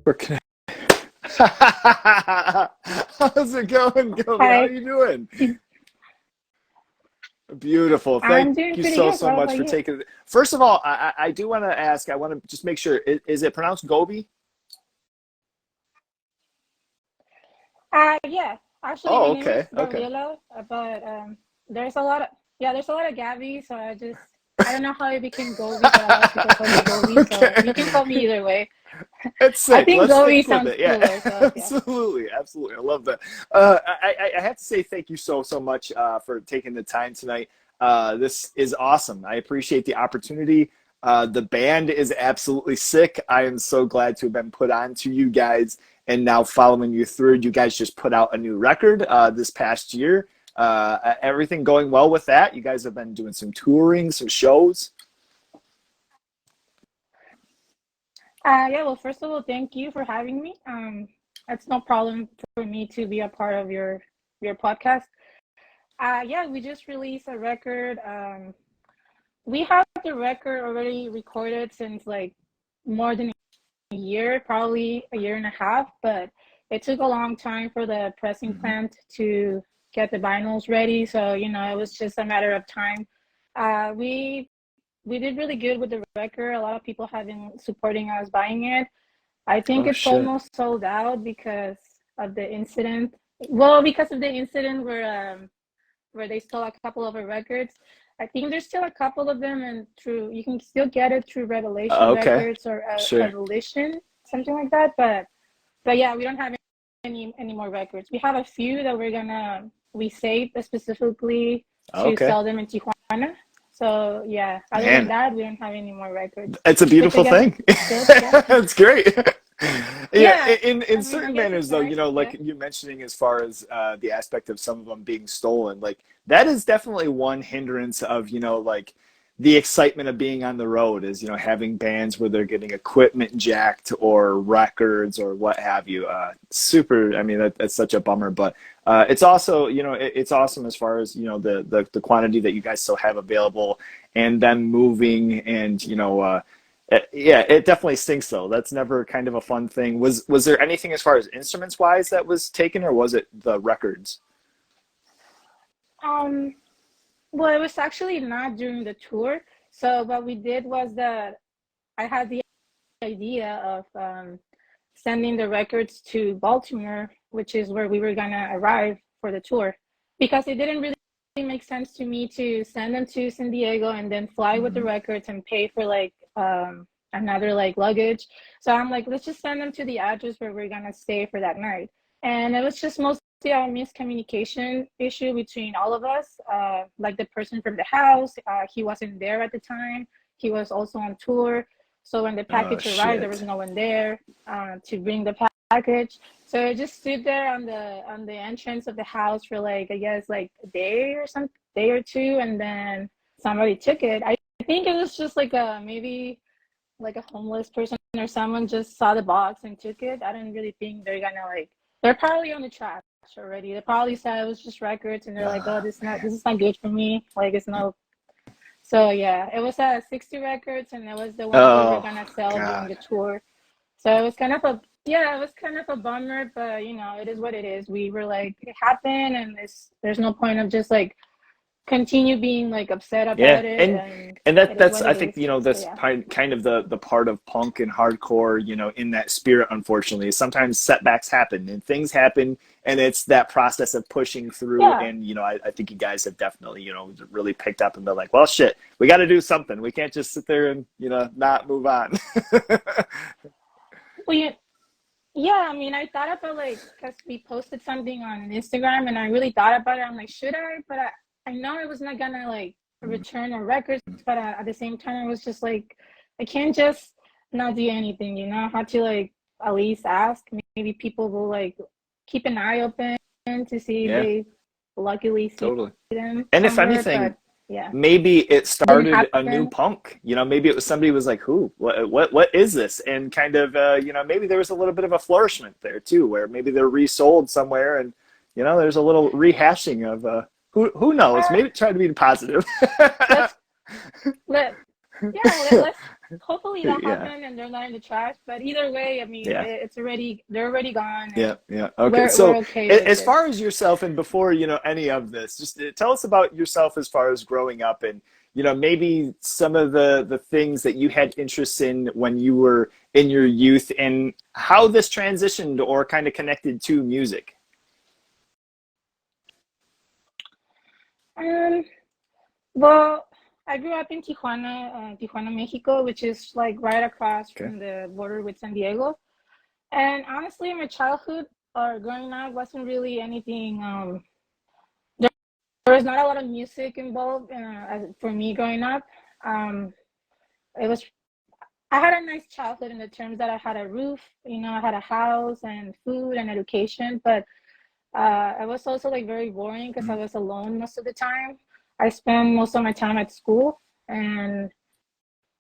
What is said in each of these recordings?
We're connected. How's it going, Gobi? How Hi, are you doing? Beautiful. Thank I'm doing you pretty so, good. so What much about for you? taking it. First of all, I do want to ask, I want to just make sure, is it pronounced Gobi? Yeah, actually, my Oh, name is okay. Okay. Gabriela, but there's a lot of there's a lot of Gabby, so I don't know how it became Gobi, but a lot of people call me Gobi, so you Okay. can call me either way. It's I sick. think Let's Gobi stick with sounds it. Yeah, cooler, so yeah. absolutely, absolutely. I love that. I have to say thank you so so much for taking the time tonight. This is awesome. I appreciate the opportunity. The band is absolutely sick. I am so glad to have been put on to you guys and now following you through. You guys just put out a new record this past year. Everything going well with that? You guys have been doing some touring, some shows. Yeah, well, first of all, thank you for having me. It's no problem for me to be a part of your podcast. Yeah, we just released a record. We have the record already recorded since like more than a year, probably a year and a half, but it took a long time for the pressing Mhm. plant to get the vinyls ready. So, it was just a matter of time. Uh, we we did really good with the record. A lot of people have been supporting us buying it. I think Oh it's shit. almost sold out because of the incident. Well, because of the incident where they stole a couple of our records. I think there's still a couple of them, and through you can still get it through Revelation Okay. Records or Sure. Evolution, something like that. But yeah, we don't have any more records. We have a few that we saved specifically to Okay. sell them in Tijuana. So yeah, other than Man, that, we don't have any more records. it's a Which I beautiful guess thing. is good, yeah. It's great. Yeah, Yeah, in I mean, I certain guess manners it's though, nice, yeah. like you mentioning as far as the aspect of some of them being stolen, like that is definitely one hindrance of, like the excitement of being on the road is, having bands where they're getting equipment jacked or records or what have you. Super, I mean, that's such a bummer, but it's also, it's awesome as far as, the quantity that you guys still have available and them moving and, yeah, it definitely stinks though. That's never kind of a fun thing. Was there anything as far as instruments wise that was taken, or was it the records? Um, well, it was actually not during the tour. So what we did was that I had the idea of sending the records to Baltimore, which is where we were gonna arrive for the tour, because it didn't really make sense to me to send them to San Diego and then fly with the Hmm. records and pay for like another like luggage. So I'm like, let's just send them to the address where we're gonna stay for that night. And it was just mostly a miscommunication issue between all of us. Like the person from the house, he wasn't there at the time. He was also on tour. So when the Oh package arrived, there was shit. no one there to bring the package. So it just stood there on the entrance of the house for like I guess like a day or some day or two, and then somebody took it. I think it was just like a maybe like a homeless person or someone just saw the box and took it. I don't really think they're gonna like. They're probably on the trash already. They probably said it was just records, and they're like, oh, Ah, man. this is not good for me. Like it's no. So yeah, it was 60 records, and it was the ones we were Oh gonna sell during God. the tour. So it was kind of a yeah, it was kind of a bummer, but it is what it is. We were like, it happened, and there's no point of just like continue being like upset Yeah, about it, and and it is that's what I it think is. So that's yeah. kind of the part of punk and hardcore, in that spirit. Unfortunately, sometimes setbacks happen and things happen, and it's that process of pushing through. Yeah. And I think you guys have definitely really picked up and been like, well, shit, we got to do something. We can't just sit there and not move on. Well, yeah, I mean, I thought about like, because we posted something on Instagram and I really thought about it. I'm like, should I? But I know it was not gonna like return our records, but at the same time, I was just like, I can't just not do anything, I had to like at least ask. Maybe people will like keep an eye open to see if Yeah, they luckily see totally. them And if somewhere, anything, but yeah, maybe it didn't started a new happen. punk. Maybe it was somebody was like, "Who? What is this?" And kind of, maybe there was a little bit of a flourishment there too, where maybe they're resold somewhere, and there's a little rehashing of who knows? Uh, Maybe try to be positive. let's let. Yeah, let's hopefully that Yeah. happened and they're not in the trash. But either way, I mean, Yeah. it's already they're already gone, Yeah, and yeah. Okay. we're So, okay with as it. far as yourself, and before any of this, just tell us about yourself as far as growing up, and maybe some of the things that you had interests in when you were in your youth, and how this transitioned or kind of connected to music. Um, well, I grew up in Tijuana, Mexico, which is like right across Okay. from the border with San Diego. And honestly, my childhood or growing up wasn't really anything. There was not a lot of music involved for me growing up. Um, it was I had a nice childhood in the terms that I had a roof, I had a house and food and education, but it was also like very boring because I Mhm. was alone most of the time. I spent most of my time at school, and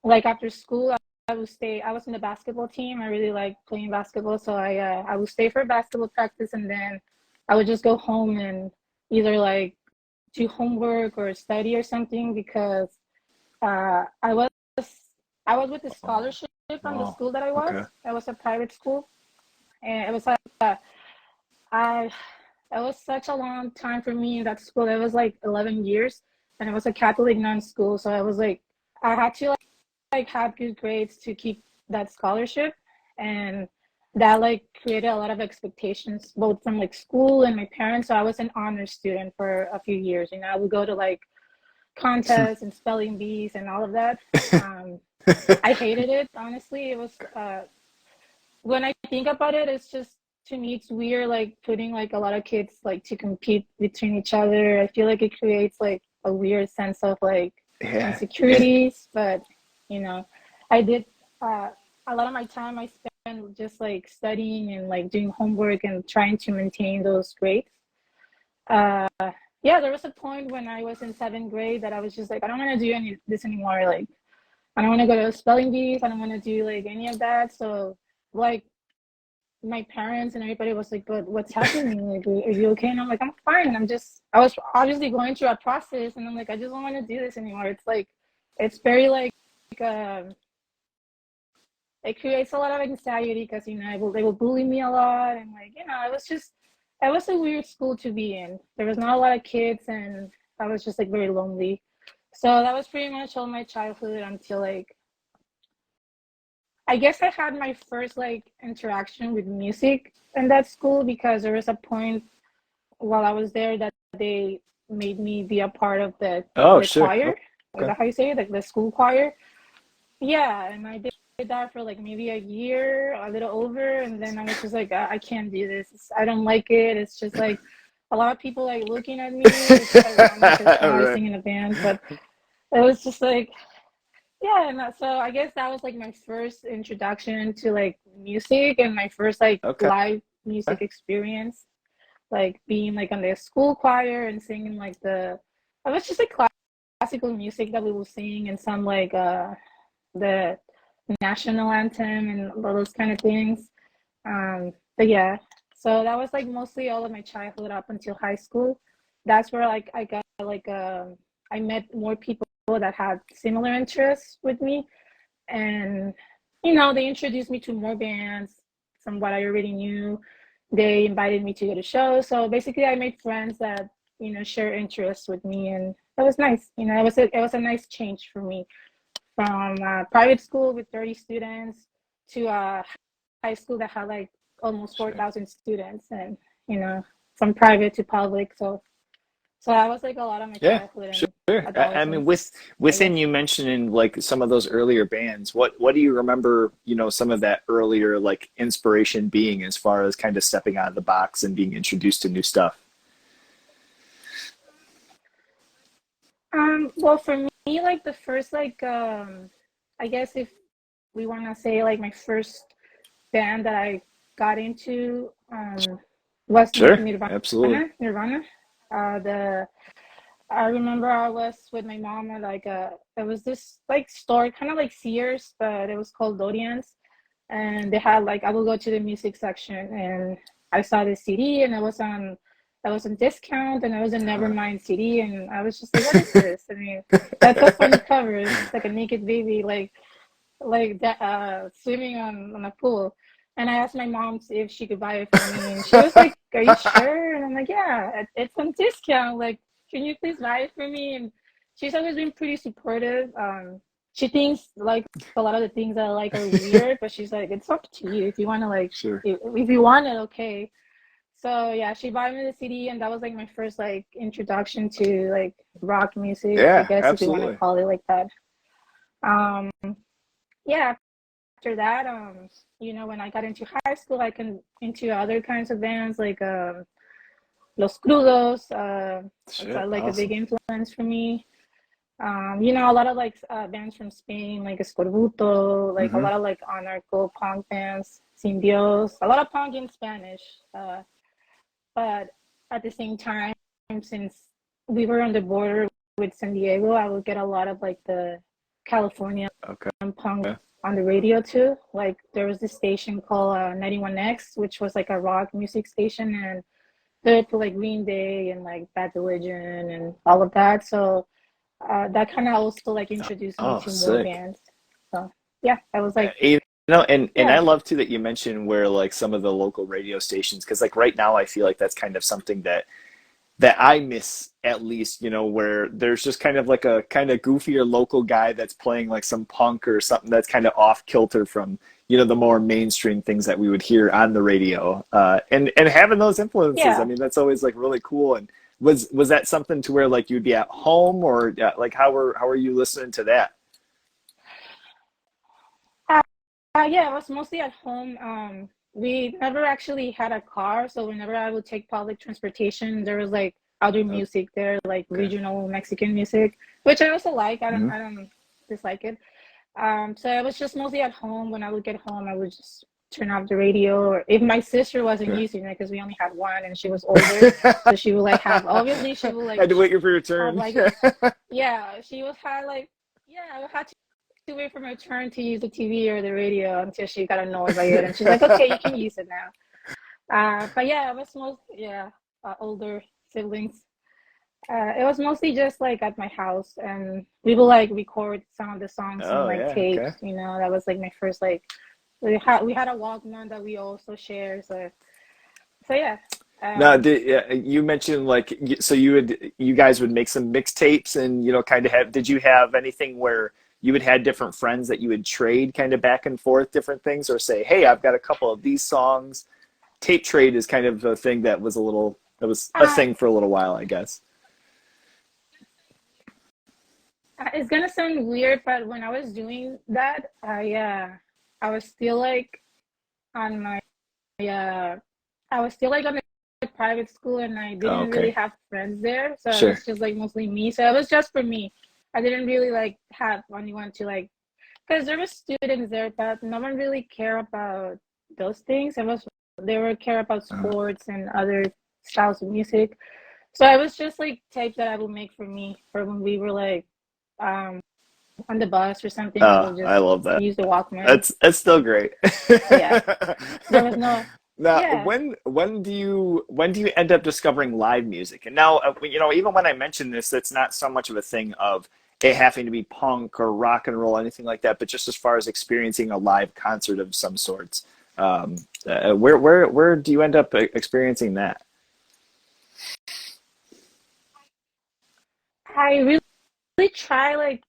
like after school, I would stay. I was in the basketball team. I really like playing basketball, so I would stay for basketball practice, and then I would just go home and either like do homework or study or something because uh, I was I was with a Oh, scholarship from the oh, school that I was. okay. It was a private school, and it was like I it was such a long time for me in that school. It was like 11 years, and it was a Catholic non-school. So I was like, I had to like have good grades to keep that scholarship, and that like created a lot of expectations both from like school and my parents. So I was an honor student for a few years. I would go to like contests and spelling bees and all of that. Um, I hated it, honestly. It was when I think about it, it's just to me it's weird like putting like a lot of kids like to compete between each other. I feel like it creates like a weird sense of like Yeah. Yeah. insecurities, but you know, I did uh a lot of my time I spent just like studying and like doing homework and trying to maintain those grades. Uh yeah, there was a point when I was in seventh grade that I was just like, I don't want to do any this anymore. Like I don't want to go to spelling bees. I don't want to do like any of that. So like my parents and everybody was like, "But what's happening? Like, are you okay?" And I'm like, "I'm fine. I was obviously going through a process, and I'm like, I just don't want to do this anymore." It's like, it's very like, um, it creates a lot of anxiety because they will bully me a lot, and like, it was a weird school to be in. There was not a lot of kids, and I was just like very lonely. So that was pretty much all my childhood until like I guess I had my first like interaction with music in that school because there was a point while I was there that they made me be a part of Oh, the sure. choir. Is Okay. that how you say it? Like the school choir? Yeah, and I did that for like maybe a year, a little over, and then I was just like, I can't do this. I don't like it. It's just like a lot of people like looking at me, which is ironic because I Right. sing in a band, but it was just like yeah, and so I guess that was like my first introduction to like music and my first like Okay. live music experience, like being like on the school choir and singing like I was just like classical music that we will sing and some like the national anthem and all those kind of things. But yeah, so that was like mostly all of my childhood up until high school. That's where like I got like I met more people that had similar interests with me, and they introduced me to more bands from what I already knew. They invited me to go to shows, so basically I made friends that share interests with me, and it was nice. It was a nice change for me from private school with 30 students to high school that had like almost Sure. 4,000 students, and you know from private to public. So that was like a lot of my Yeah, childhood sure. and I mean, adolescence, I within guess. you mentioning like some of those earlier bands, what do you remember, some of that earlier like inspiration being as far as kind of stepping out of the box and being introduced to new stuff? Well, for me, like the first, like, I guess if we want to say like my first band that I got into, was Sure, Nirvana. absolutely. Nirvana. The I remember I was with my mom at like there was this like store, kind of like Sears, but it was called Dorian's, and they had like I would go to the music section and I saw this CD and it was on that was on discount, and it was a Nevermind CD, and I was just like, what is this? I mean, that's a funny cover. It's like a naked baby, like that, swimming on a pool. And I asked my mom if she could buy it for me, and she was like, "Are you sure?" And I'm like, "Yeah, it's on discount. Like, can you please buy it for me?" And she's always been pretty supportive. She thinks like a lot of the things that I like are weird, but she's like, "It's up to you if you want to like, Sure. if you want it, okay." So yeah, she bought me the CD, and that was like my first like introduction to like rock music, I Yeah, guess if you want to absolutely. call it like that. Um, yeah, after that, when I got into high school, I can into other kinds of bands like Los Crudos. It's Shit, like a big awesome. influence for me. A lot of like bands from Spain, like Escorbuto, like a Hmm. lot of like anarcho punk bands, Sin Dios, a lot of punk in Spanish. But at the same time, since we were on the border with San Diego, I would get a lot of like the California Okay. punk Yeah. on the radio too. Like there was this station called 91X, which was like a rock music station, and they would put like Green Day and like Bad Religion and all of that. So that kind of also like introduced me Oh, to more sick. bands. So yeah, I was like, You and I yeah, love too that you mentioned where like some of the local radio stations, because like right now I feel like that's kind of something that I miss at least, where there's just kind of like a kind of goofier local guy that's playing like some punk or something that's kind of off kilter from, the more mainstream things that we would hear on the radio. And having those influences, I yeah. mean, that's always like really cool. And was that something to where like you'd be at home or like how were you listening to that? Yeah, I was mostly at home. We never actually had a car, so whenever I would take public transportation, there was like other music there, like Okay. regional Mexican music, which I also like. I don't, Hmm. I don't dislike it. So I was just mostly at home. When I would get home, I would just turn off the radio, or if my sister wasn't Sure. using it because we only had one and she was older, so she would like have obviously she would like Had to wait for your have turn. like yeah, she was had like yeah, I had to wait for my turn to use the TV or the radio until she got annoyed by it, and she's like, "Okay, you can use it now." But yeah, it was most yeah older siblings. It was mostly just like at my house, and we would like record some of the songs on Oh like yeah, tapes. okay. That was like my first like we had a Walkman that we also share. So yeah. Now, Um, you mentioned like so you guys would make some mixtapes and kind of did you have anything where you would had different friends that you would trade kind of back and forth different things or say, hey, I've got a couple of these songs. Tape trade is kind of a thing that was a uh, thing for a little while, I guess. it's gonna sound weird, but when I was doing that, I was still like on my uh, I was still like on a private school, and I Oh, didn't really okay. have friends there, so it Sure. was just like mostly me. So it was just for me. I didn't really like have anyone to like, because there were students there, but no one really care about those things. They were care about Uh, sports and other styles of music. So I was just like type that I would make for me for when we were like um on the bus or something. I would I just love that. use the Walkman. That's still great. So yeah, there was no Now, yeah. when do you end up discovering live music? And now, even when I mention this, it's not so much of a thing of it having to be punk or rock and roll, anything like that, but just as far as experiencing a live concert of some sorts. Where do you end up experiencing that? I really try like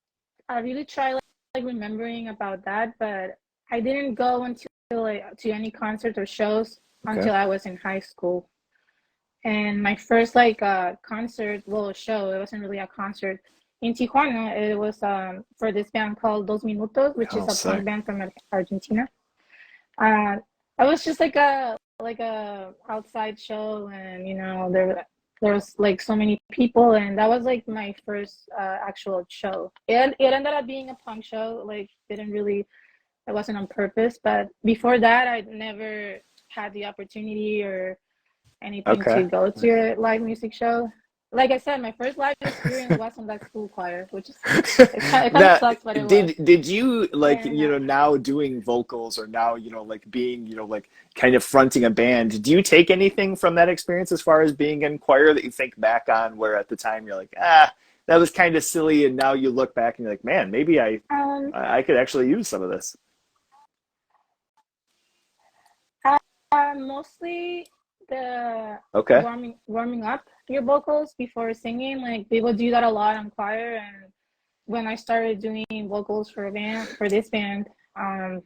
I really try like remembering about that, but I didn't go until like to any concerts or shows Okay. until I was in high school. And my first like concert, well, show, it wasn't really a concert in Tijuana. It was for this band called Dos Minutos, which is Oh, a punk sick. band from Argentina. Uh, it was just like a outside show, and there was like so many people, and that was like my first actual show. It ended up being a punk show. Like didn't really it wasn't on purpose, but before that, I never had the opportunity or anything Okay. to go to a live music show. like I said, my first live experience was in that school choir, which is it kind of Now, sucks, but it was. did you like, And now doing vocals, or now, like being, like kind of fronting a band, do you take anything from that experience as far as being in choir that you think back on, where at the time you're like, that was kind of silly, and now you look back and you're like, man, maybe um, I could actually use some of this. mostly the Okay. warming up your vocals before singing. Like we would do that a lot on choir, and when I started doing vocals for a band for this band, um,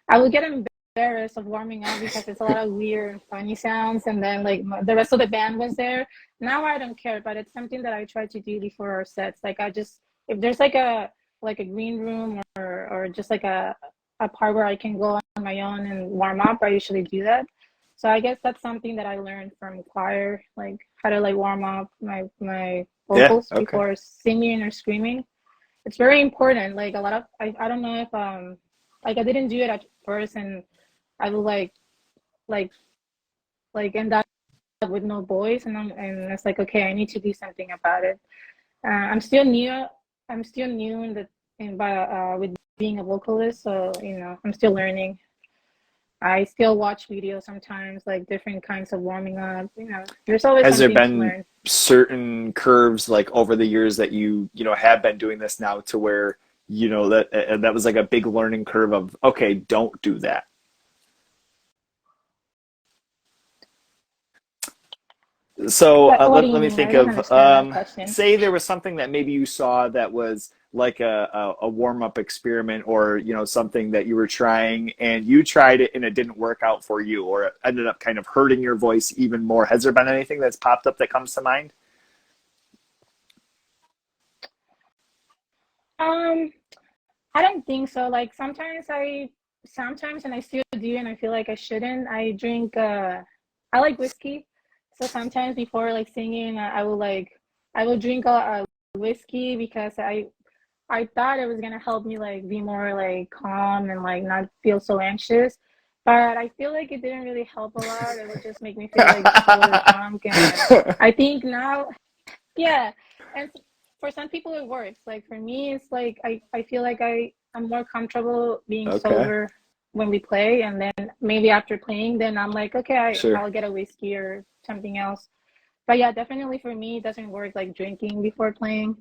I would get embarrassed of warming up because it's a lot of weird and funny sounds, and then like the rest of the band was there. Now I don't care, but it's something that I try to do before our sets. Like I just if there's like a green room or just like a part where I can go on my own and warm up, I usually do that. So I guess that's something that I learned from choir, like how to like warm up my Yeah. vocals Okay. before singing or screaming. It's very important. Like a lot of I don't know if like I didn't do it at first, and I would like end up with no voice, and it's like, okay, I need to do something about it. I'm still new. I'm still new in the in by with being a vocalist, so I'm still learning. I still watch videos sometimes, like different kinds of warming up. There's always Has there something to been learn. certain curves, like over the years, that you have been doing this now, to where that was like a big learning curve of, okay, don't do that? So What do you let me mean? I think didn't of, understand that question. say there was something that maybe you saw that was like a warm up experiment, or something that you were trying, and you tried it and it didn't work out for you, or it ended up kind of hurting your voice even more. Has there been anything that's popped up that comes to mind? Um, I don't think so. Like sometimes, and I still do, and I feel like I shouldn't. I drink. I like whiskey, so sometimes before like singing, I will drink a whiskey because I thought it was gonna help me like be more like calm and like not feel so anxious. But I feel like it didn't really help a lot. It would just make me feel like so drunk, and I think now yeah, and for some people it works. Like for me, it's like I feel like I'm more comfortable being Okay, sober when we play, and then maybe after playing, then I'm like, okay, sure. I'll get a whiskey or something else. But yeah, definitely for me, it doesn't work like drinking before playing,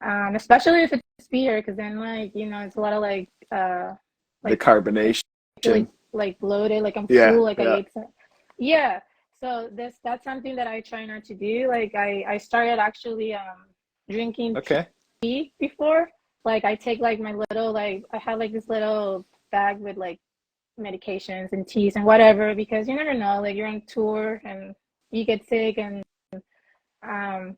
especially if it's beer, because then like it's a lot of The like carbonation. I feel like bloated, like I'm Yeah, full, like I yeah. ate some. Yeah. So that's something that I try not to do. Like I started actually drinking Okay. tea before. Like I take like my little like I have like this little bag with like medications and teas and whatever, because you never know, like you're on tour and you get sick, and um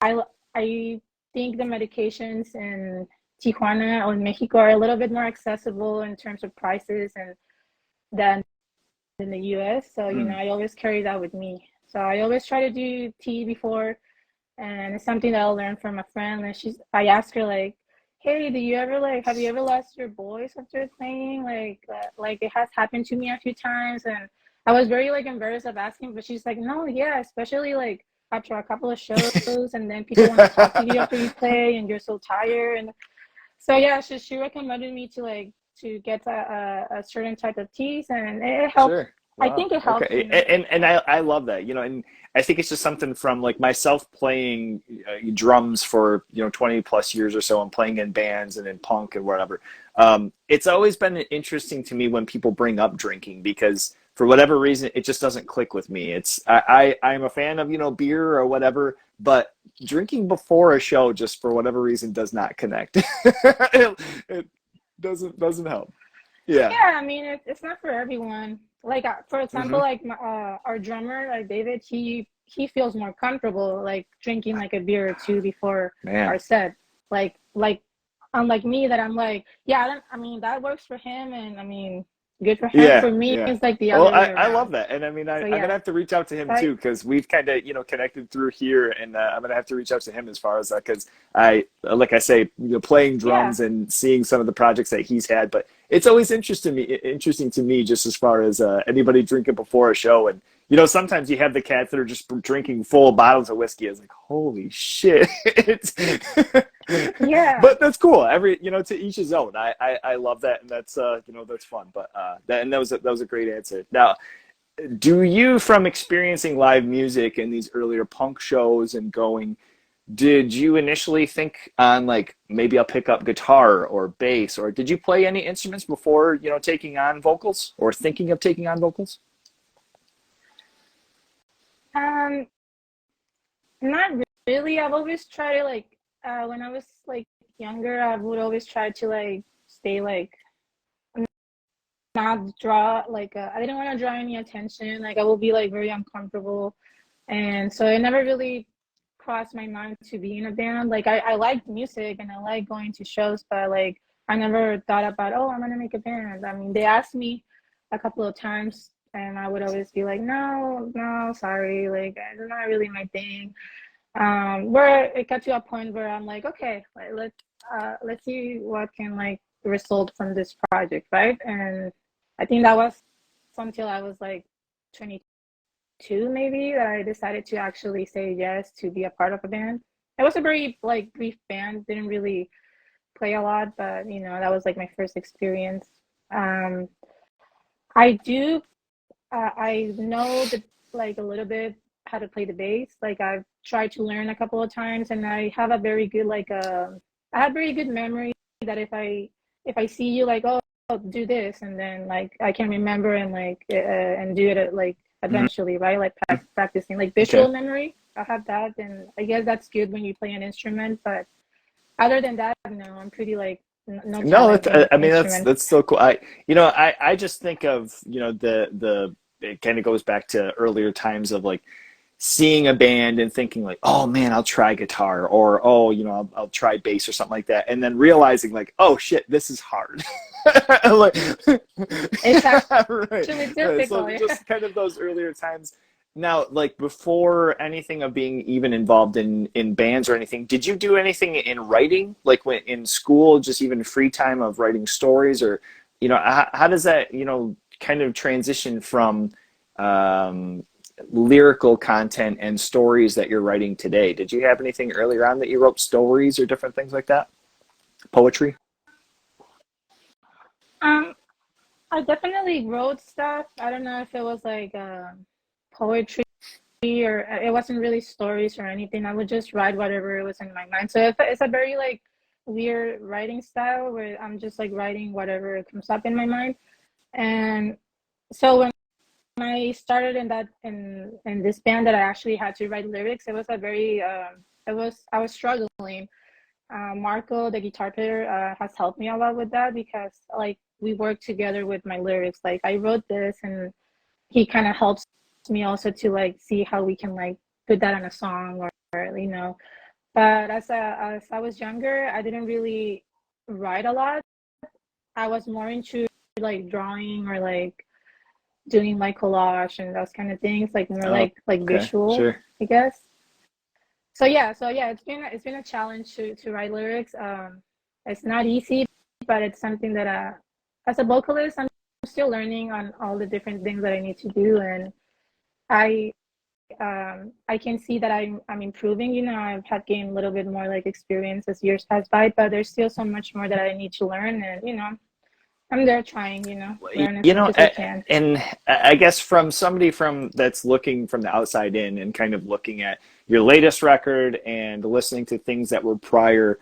I I think the medications in Tijuana or Mexico are a little bit more accessible in terms of prices and than in the US. So, Hmm. I always carry that with me. So I always try to do tea before, and it's something that I learned from a friend. And I asked her like, "Hey, do you ever like, have you ever lost your voice after playing? Like it has happened to me a few times." And I was very like embarrassed of asking, but she's like, "No, yeah, especially like after a couple of shows, and then people want to talk to you after you play, and you're so tired." And so yeah, she recommended me to like to get a certain type of teas, and it helped. Sure. I Wow. think it helps, Okay. And I love that. And I think it's just something from like myself playing drums for 20 plus years or so, and playing in bands and in punk and whatever. It's always been interesting to me when people bring up drinking, because for whatever reason it just doesn't click with me. I'm a fan of beer or whatever, but drinking before a show, just for whatever reason, does not connect. It doesn't help. Yeah. yeah, I mean it's not for everyone. Like for example, Hmm. like our drummer, like David, he feels more comfortable like drinking like a beer or two before Man. our set. Like unlike me, that I'm like, yeah, I mean that works for him, and I mean good for him. Yeah, For me, yeah. it's like the Well, other way I love around. that, and I mean, So I'm gonna yeah, have to reach out to him I too, because we've kind of connected through here, and I'm gonna have to reach out to him as far as that, because I, like I say, playing yeah. drums and seeing some of the projects that he's had, but it's always interesting to me just as far as anybody drinking before a show, and You know, sometimes you have the cats that are just drinking full bottles of whiskey. It's like, holy shit. Yeah. But that's cool. Every, you know, to each his own. I love that, and that's you know, that's fun. But that was a great answer. Now, do you, from experiencing live music and these earlier punk shows and going, did you initially think on like maybe I'll pick up guitar or bass, or did you play any instruments before, you know, taking on vocals or thinking of taking on vocals? Um, Not really. I've always tried to like when I was like younger, I would always try to like stay like not draw like I didn't want to draw any attention. Like I will be like very uncomfortable, and so it never really crossed my mind to be in a band. Like I like music and I like going to shows, but like I never thought about, oh, I'm gonna make a band. I mean, they asked me a couple of times, and I would always be like, no, no, sorry, like it's not really my thing. Where it got to a point where I'm like, okay, like, let's see what can like result from this project, right? And I think that was until I was like 22 maybe that I decided to actually say yes to be a part of a band. It was a very like brief band, didn't really play a lot, but you know that was like my first experience. Um, I do I know the like a little bit how to play the bass. Like I've tried to learn a couple of times, and I have a very good like I have very good memory that if I see you like, oh, do this, and then like I can remember and like and do it like Mhm. eventually, right? Like practicing like Okay. visual memory. I have that, and I guess that's good when you play an instrument. But other than that, no, I'm pretty like no No, talent in I mean instruments. that's so cool. You know, I just think of, you know, the it kind of goes back to earlier times of like seeing a band and thinking like, oh man, I'll try guitar, or oh, you know, I'll try bass or something like that, and then realizing like, oh shit, this is hard. Like, It's right, actually right. So difficult. just kind of those earlier times. Now, like before anything of being even involved in bands or anything, did you do anything in writing, like when in school, just even free time of writing stories, or you know, how does that, you know, kind of transition from um, lyrical content and stories that you're writing today? Did you have anything earlier on that you wrote stories or different things like that? Poetry? Um, I definitely wrote stuff. I don't know if it was like poetry or it wasn't really stories or anything. I would just write whatever was in my mind. So if it's a very like weird writing style where I'm just like writing whatever comes up in my mind. And so when I started in that in this band that I actually had to write lyrics, it was a very it was I was struggling. Marco, the guitar player, has helped me a lot with that because like we work together with my lyrics. Like I wrote this, and he kind of helps me also to like see how we can like put that on a song or you know. But as I was younger, I didn't really write a lot. I was more into like drawing or like doing like collage and those kind of things, like more Oh, like okay, visual, sure. I guess. So yeah, it's been a challenge to write lyrics. It's not easy, but it's something that as a vocalist, I'm still learning on all the different things that I need to do, and I I can see that I'm improving. You know, I've had gained a little bit more like experience as years pass by, but there's still so much more that I need to learn, and you know, I'm there trying, you know, learn as You much know, as I can. and I guess from somebody from that's looking from the outside in and kind of looking at your latest record and listening to things that were prior,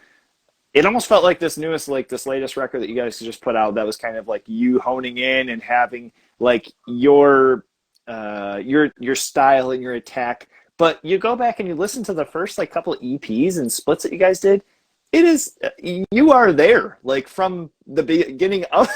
it almost felt like this newest, like this latest record that you guys just put out, that was kind of like you honing in and having like your style and your attack. But you go back and you listen to the first like couple of EPs and splits that you guys did. It is, you are there like from the beginning of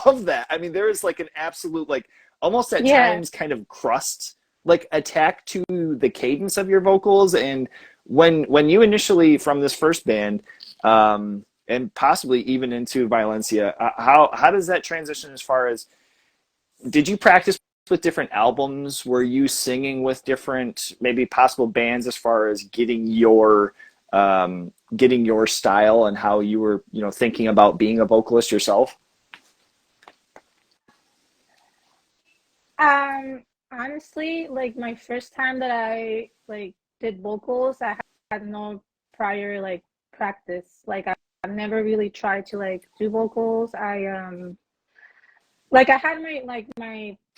of that. I mean, there is like an absolute like almost at Yeah. times kind of crust like attack to the cadence of your vocals. And when you initially from this first band, and possibly even into Violencia, how does that transition as far as, did you practice with different albums? Were you singing with different maybe possible bands as far as getting your style and how you were, you know, thinking about being a vocalist yourself? Um, honestly, like my first time that I like did vocals, I had no prior like practice. Like I've never really tried to like do vocals. I had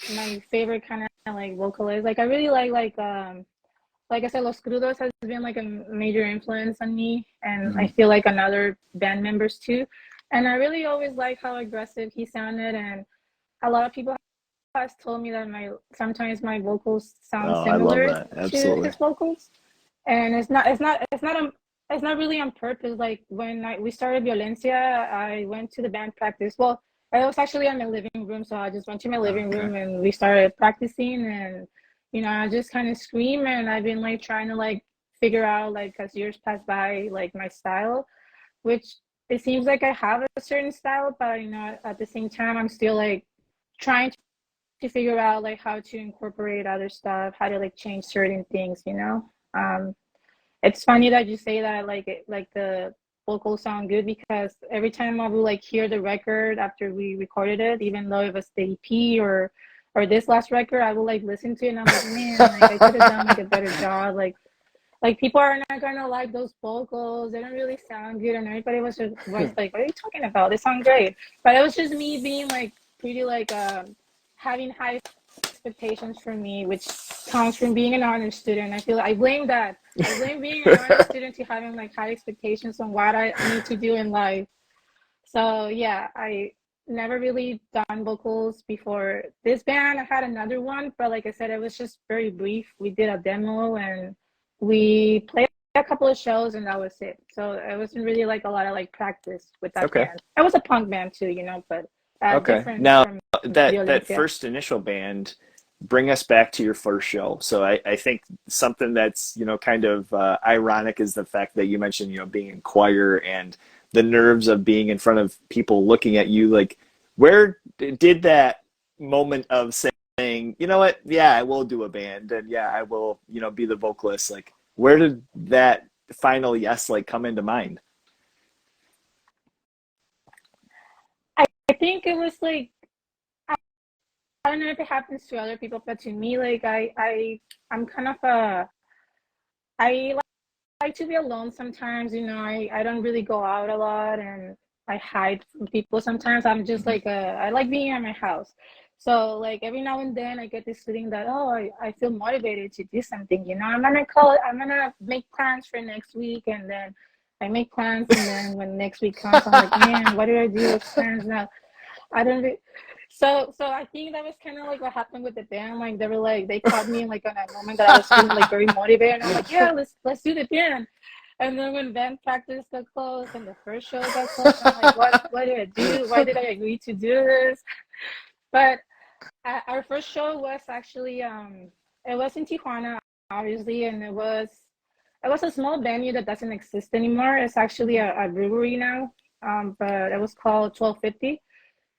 my favorite kind of like vocalist. Like I really like I said, Los Crudos has been like a major influence on me, and I Mm-hmm. feel like another band members too. And I really always like how aggressive he sounded, and a lot of people has told me that my sometimes my vocals sound Oh, I love similar that. to Absolutely. his vocals, and it's not really on purpose. Like when we started Violencia, I went to the band practice. Well, I was actually in my living room, so I just went to my living Okay. room and we started practicing. And I just kind of scream, and I've been like trying to like figure out like as years pass by like my style, which it seems like I have a certain style, but at the same time I'm still like trying to figure out like how to incorporate other stuff, how to like change certain things. It's funny that you say that like the vocals sound good because every time I would like hear the record after we recorded it, even though it was the EP or this last record, I will like listen to it and I'm like, man, like I could have done like a better job. Like people are not gonna like those vocals. They don't really sound good, and everybody was like, "What are you talking about? They sound great." But it was just me being like pretty like having high expectations for me, which comes from being an honor student. I feel I blame that. I blame being an honor student to having like high expectations on what I need to do in life. So yeah, I never really done vocals before this band. I had another one, but like I said, it was just very brief. We did a demo and we played a couple of shows and that was it. So it wasn't really like a lot of like practice with that Okay. band. It was a punk band too, but Okay. different Now from that Violencia. first initial band, bring us back to your first show. So I think something that's, kind of ironic is the fact that you mentioned, being in choir and the nerves of being in front of people looking at you. Like, where did that moment of saying, you know what, yeah, I will do a band and yeah, I will, be the vocalist. Like, where did that final yes, like come into mind? I think it was like I don't know if it happens to other people, but to me, like I'm kind of a I like to be alone sometimes. I don't really go out a lot, and I hide from people sometimes. I'm just Mm-hmm. like I like being at my house. So like every now and then I get this feeling that I feel motivated to do something. I'm gonna make plans for next week, and then I make plans, and then when next week comes, I'm like, man, what do I do with plans now? I don't. So I think that was kind of like what happened with the band. Like they caught me in like on a moment that I was feeling like very motivated, and I'm like, yeah, let's do the band. And then when band practice got close and the first show got close, I'm like, what did I do? Why did I agree to do this? But our first show was actually it was in Tijuana, obviously, and it was a small venue that doesn't exist anymore. It's actually a brewery now, but it was called 1250,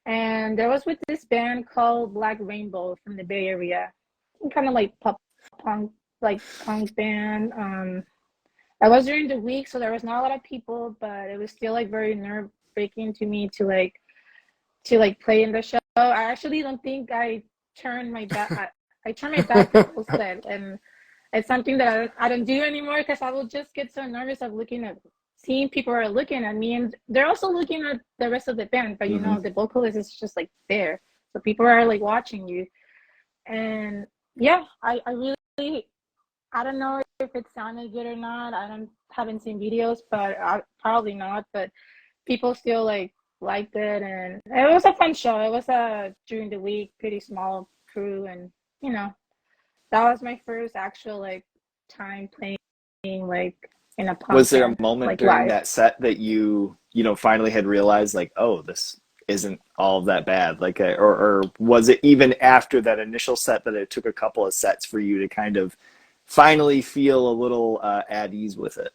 and there was with this band called Black Rainbow from the Bay Area, kind of like pop punk, like punk band. I was during the week, so there was not a lot of people, but it was still like very nerve breaking to me to play in the show. I actually don't think turned my back. I turned my back the whole set, and it's something that I don't do anymore because I will just get so nervous of seeing people are looking at me, and they're also looking at the rest of the band. But Mm-hmm. the vocalist is just like there, so people are like watching you. And yeah, I really I don't know if it sounded good or not. I don't haven't seen videos, but probably not. But people still like liked it, and it was a fun show. It was during the week, pretty small crew, and you know that was my first actual like time playing like in a Was punk there a band moment like during live. that set that finally had realized like, oh, this isn't all that bad? Like, or was it even after that initial set that it took a couple of sets for you to kind of finally feel a little at ease with it?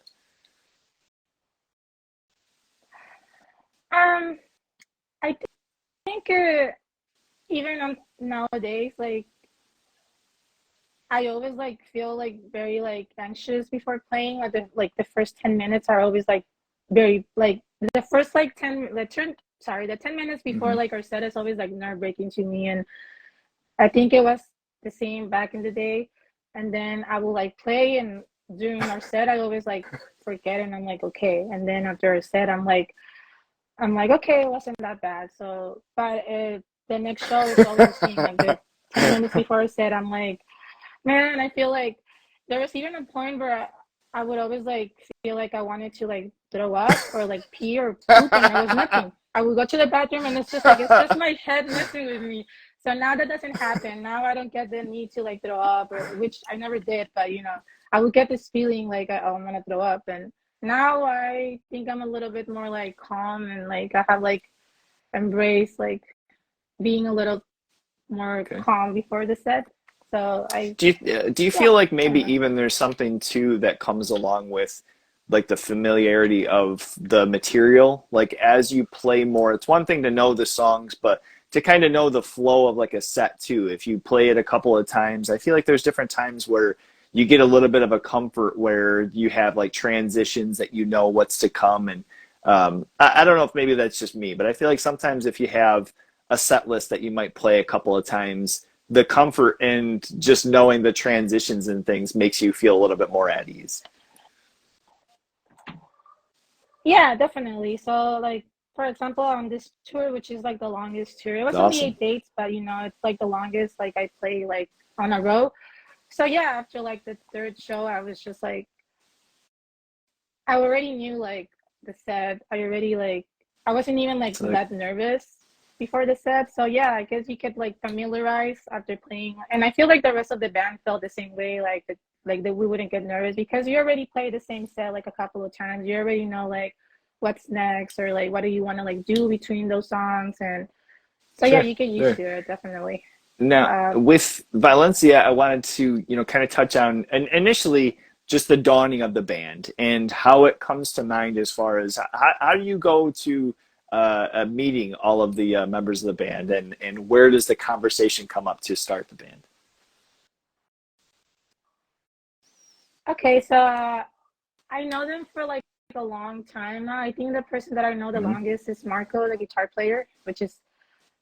Um, I think even nowadays, like I always like feel like very like anxious before playing. The first 10 minutes are always like very like the first like 10 minutes before Mm-hmm. like our set is always like nerve breaking to me. And I think it was the same back in the day. And then I will like play, and during our set, I always like forget, and I'm like, okay. And then after a set, I'm like, okay, it wasn't that bad. So, but the next show is always the same. Like the 10 minutes before a set, I'm like, man, I feel like there was even a point where I would always like feel like I wanted to like throw up or like pee or poop, and there was nothing. I would go to the bathroom, and it's just like it's just my head messing with me. So now that doesn't happen. Now I don't get the need to like throw up, or which I never did, but you know, I would get this feeling like oh, I'm gonna throw up, and now I think I'm a little bit more like calm, and like I have like embraced like being a little more Okay. calm before the set. So I Do you yeah, feel like I don't maybe know. even there's something too that comes along with like the familiarity of the material? Like as you play more, it's one thing to know the songs, but to kind of know the flow of like a set too. If you play it a couple of times, I feel like there's different times where you get a little bit of a comfort where you have like transitions that you know what's to come. And I don't know if maybe that's just me, but I feel like sometimes if you have a set list that you might play a couple of times, the comfort and just knowing the transitions and things makes you feel a little bit more at ease. Yeah, definitely. So like for example, on this tour, which is like the longest tour, it was only Awesome. 8 dates, but you know, it's like the longest like I play like on a row. So yeah, after like the third show, I was just like I already knew like the set. I already like I wasn't even like So that nervous before the set. So yeah, I guess you could like familiarize after playing, and I feel like the rest of the band felt the same way. Like that we wouldn't get nervous because you already played the same set like a couple of times. You already know like what's next or like what do you want to like do between those songs, and so yeah, sure, you get used sure. to it definitely. Now, Um, with Violencia, I wanted to, kind of touch on initially just the dawning of the band and how it comes to mind as far as how do you go to meeting all of the members of the band, and where does the conversation come up to start the band? okay, so I know them for like a long time now. I think the person that I know the Hmm. longest is Marco, the guitar player, which is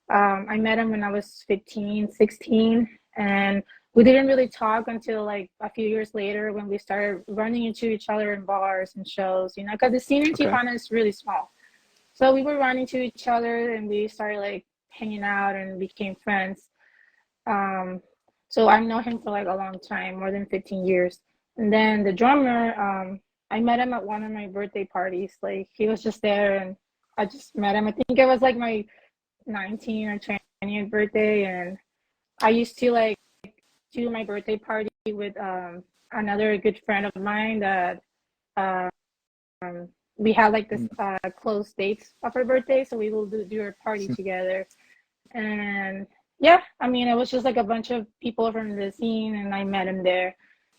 I met him when I was 15, 16, and we didn't really talk until like a few years later when we started running into each other in bars and shows, you know, because the scene in Okay. Tijuana is really small. So we were running to each other and we started like hanging out and became friends. Um, so I know him for like a long time, more than 15 years. And then the drummer, I met him at one of my birthday parties. Like he was just there and I just met him. I think it was like my 19th or 20th birthday. And I used to like do my birthday party with another good friend of mine that um, we had like this close dates of her birthday. So we will do our party together. And yeah, I mean, it was just like a bunch of people from the scene, and I met him there.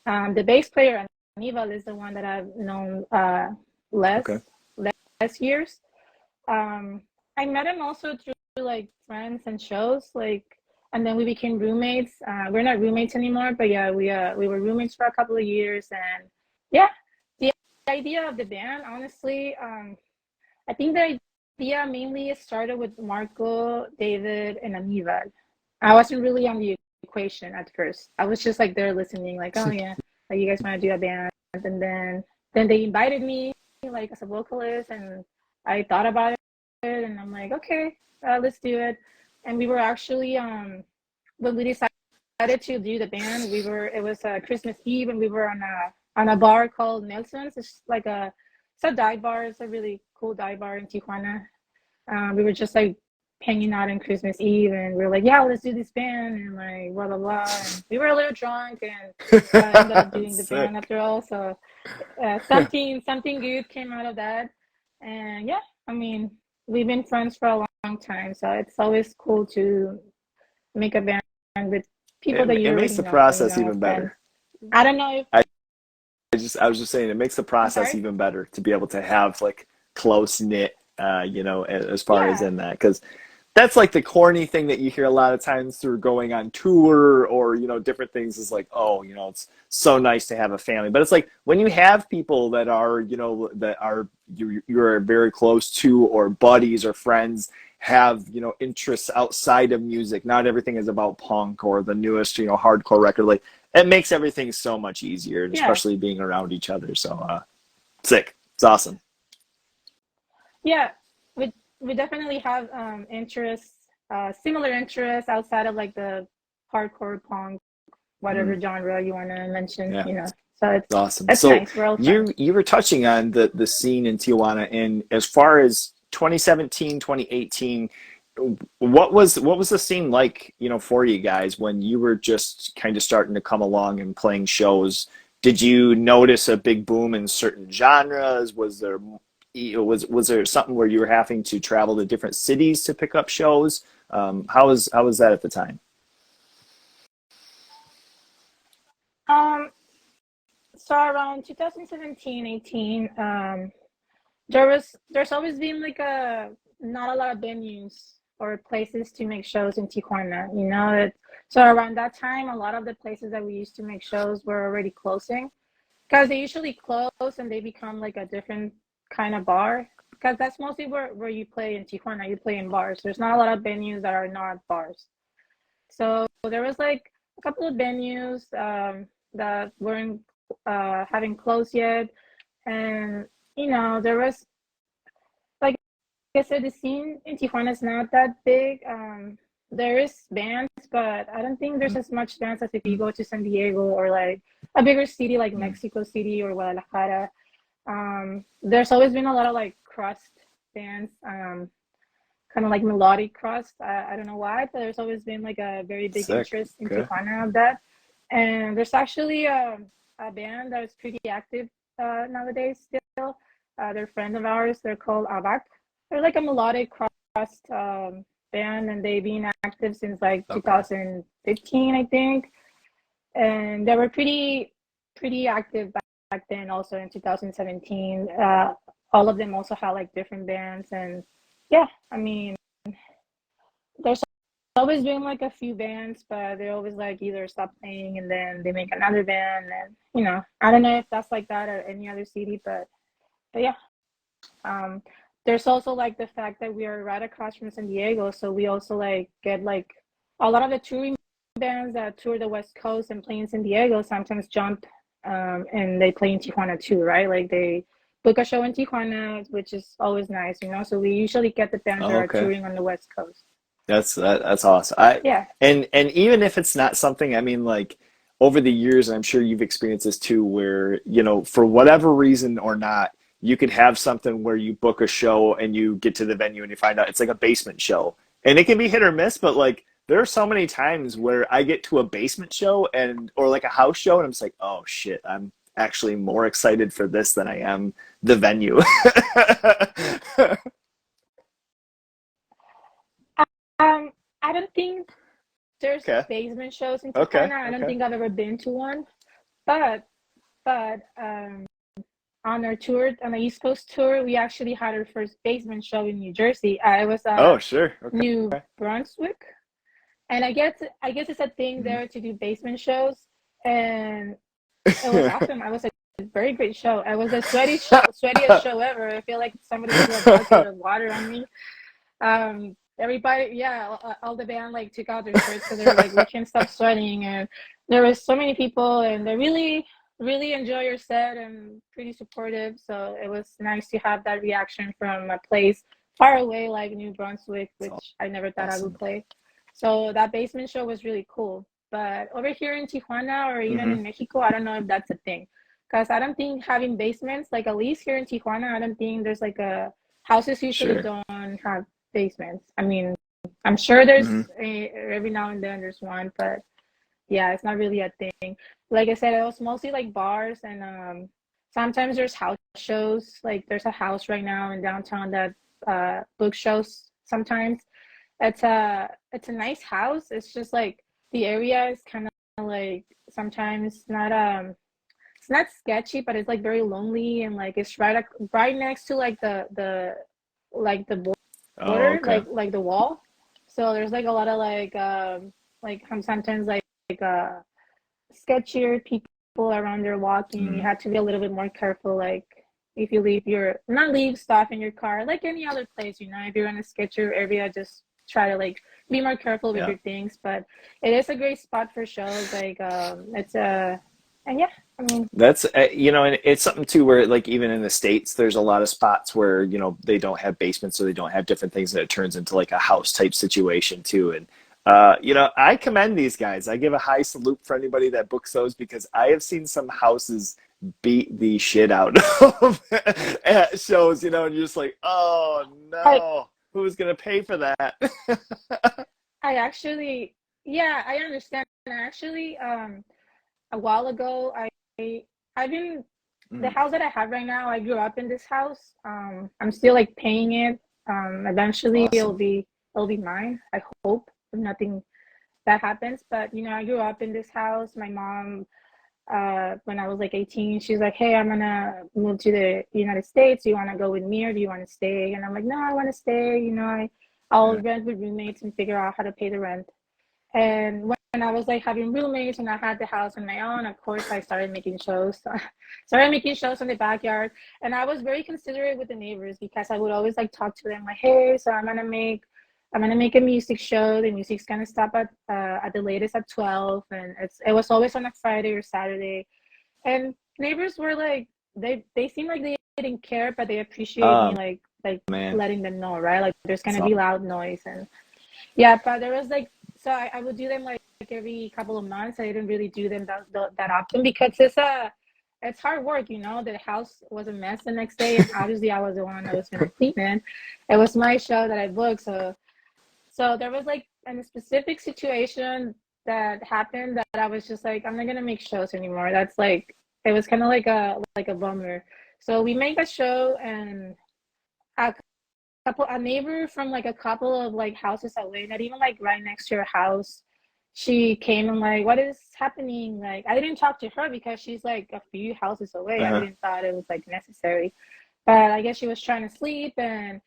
The bass player, Aníbal, is the one that I've known Okay. less less years. I met him also through like friends and shows, like, and then we became roommates. We're not roommates anymore, but yeah, we were roommates for a couple of years, and yeah, the idea of the band, honestly, I think the idea mainly started with Marco, David, and Aníbal. I wasn't really on the equation at first. I was just like there listening, like, oh yeah, like you guys want to do a band, and then they invited me like as a vocalist, and I thought about it, and I'm like, okay, let's do it. And we were actually when we decided to do the band, it was Christmas Eve, and we were on a bar called Nelson's. It's like it's a dive bar. It's a really cool dive bar in Tijuana. We were just like hanging out on Christmas Eve, and we were like, yeah, let's do this band, and like blah blah blah. And we were a little drunk, and ended up doing the band Sick. after all. So something good came out of that, and yeah, I mean, we've been friends for a long time, so it's always cool to make a band with people that It you makes already the know, process even friends. better. I don't know if I was just saying it makes the I'm process sorry. even better to be able to have like close knit, as far as Yeah, in that, because that's like the corny thing that you hear a lot of times through going on tour or different things is like, oh, it's so nice to have a family, but it's like when you have people that are that are you're very close to, or buddies or friends, have, you know, interests outside of music. Not everything is about punk or the newest, you know, hardcore record. Like it makes everything so much easier, and Yeah, especially being around each other. So sick. It's awesome. yeah. We definitely have interests, similar interests outside of like the hardcore punk, Mm, whatever genre you want to mention, yeah. you know. So It's awesome. it's So nice. We're all you friends. you were touching on the scene in Tijuana, and as far as 2017, 2018, what was the scene like, you know, for you guys when you were just kind of starting to come along and playing shows? Did you notice a big boom in certain genres? Was there something where you were having to travel to different cities to pick up shows? How was that at the time? Um, so around 2017, 18, there's always been like a not a lot of venues or places to make shows in Tijuana. You know, so around that time, a lot of the places that we used to make shows were already closing because they usually close and they become like a different kind of bar. Because that's mostly where you play in Tijuana. You play in bars. There's not a lot of venues that are not bars. So there was like a couple of venues that weren't having closed yet, and you know there was like I said, the scene in Tijuana is not that big. There is bands, but I don't think there's as much bands as if you go to San Diego or like a bigger city like Mm. Mexico City or Guadalajara. There's always been a lot of like crust bands, kind of like melodic crust. I don't know why, but there's always been like a very big Sick. interest in Okay. Tijuana of that. And there's actually a band that is pretty active nowadays still. They're friends of ours. They're called Abac. They're like a melodic crust band, and they've been active since like Okay. 2015, I think. And they were pretty active back then, also in 2017. All of them also had like different bands, and yeah, I mean, there's always been like a few bands, but they always like either stop playing and then they make another band, and you know, I don't know if that's like that at any other city, but yeah. Um, there's also like the fact that we are right across from San Diego, so we also like get like a lot of the touring bands that tour the West Coast and play in San Diego sometimes jump and they play in Tijuana too, right? Like they book a show in Tijuana, which is always nice, you know. So we usually get the bands that Oh, are okay. touring on the West Coast. That's awesome. I Yeah. and even if it's not something, I mean, like over the years, and I'm sure you've experienced this too, where, you know, for whatever reason or not, you could have something where you book a show and you get to the venue and you find out it's like a basement show. And it can be hit or miss, but like there are so many times where I get to a basement show and or like a house show and I'm just like, oh shit, I'm actually more excited for this than I am the venue. Um, I don't think there's Okay. basement shows in Okay. Tijuana. I don't Okay. think I've ever been to one, but but on our tour, on the East Coast tour, we actually had our first basement show in New Jersey. It was Oh, sure. Okay. New Brunswick, and I guess it's a thing Mhm. there to do basement shows, and it was awesome. I was a very great show. I was the sweatiest show ever. I feel like somebody threw a bucket of water on me. Everybody, yeah, all the band like took out their shirts because they were like, we can't stop sweating, and there was so many people, and they really enjoy your set and pretty supportive. So it was nice to have that reaction from a place far away like New Brunswick, That's which I never thought I would awesome. play. So that basement show was really cool. But over here in Tijuana or even Hmm. in Mexico, I don't know if that's a thing. Because I don't think having basements, like at least here in Tijuana, I don't think there's like a houses usually Sure. don't have basements. I mean, I'm sure there's Hmm. every now and then there's one, but yeah, it's not really a thing. Like I said, it was mostly like bars and sometimes there's house shows. Like there's a house right now in downtown that book shows sometimes. It's a nice house. It's just like the area is kind of like sometimes not it's not sketchy, but it's like very lonely and like it's right next to like the like the Oh, border, okay. like the wall. So there's like a lot of like sometimes like sketchier people around there walking. You Mm. have to be a little bit more careful. Like if you leave your not leave stuff in your car like any other place, you know, if you're in a sketchier area, just try to like be more careful with Yeah. your things. But it is a great spot for shows. Like it's a and yeah, I mean, That's you know, and it's something too where like even in the States, there's a lot of spots where you know they don't have basements or they don't have different things, and it turns into like a house type situation too. And you know, I commend these guys. I give a high salute for anybody that books those because I have seen some houses beat the shit out of at shows, you know, and you're just like, oh I no, who's gonna pay for that? I actually yeah, I understand. Actually, a while ago, I've been the Mm, house that I have right now. I grew up in this house. I'm still like paying it. Eventually awesome. it'll be mine. I hope if nothing that happens. But you know, I grew up in this house. My mom, when I was like 18, she's like, "Hey, I'm gonna move to the United States. Do you want to go with me or do you want to stay?" And I'm like, "No, I want to stay. You know, I'll Yeah. rent with roommates and figure out how to pay the rent." And when I was like having roommates and I had the house on my own, of course I started making shows. Started making shows in the backyard. And I was very considerate with the neighbors because I would always like talk to them like, hey, so I'm gonna make a music show. The music's gonna stop at the latest at 12, and it was always on a Friday or Saturday. And neighbors were like they seemed like they didn't care, but they appreciate me Oh like man, letting them know, right? Like there's it's gonna all, be loud noise and yeah, but there was like so I would do them like every couple of months. I didn't really do them that often because it's hard work, you know. The house was a mess the next day, and obviously I was the one that was gonna clean it. It was my show that I booked, so there was like a specific situation that happened that I was just like, I'm not gonna make shows anymore. That's like it was kind of like a bummer. So we make a show and a a neighbor from like a couple of like houses away, not even like right next to your house. She came and like, what is happening? Like, I didn't talk to her because she's like a few houses away. I uh-huh. didn't thought it was like necessary, but I guess she was trying to sleep and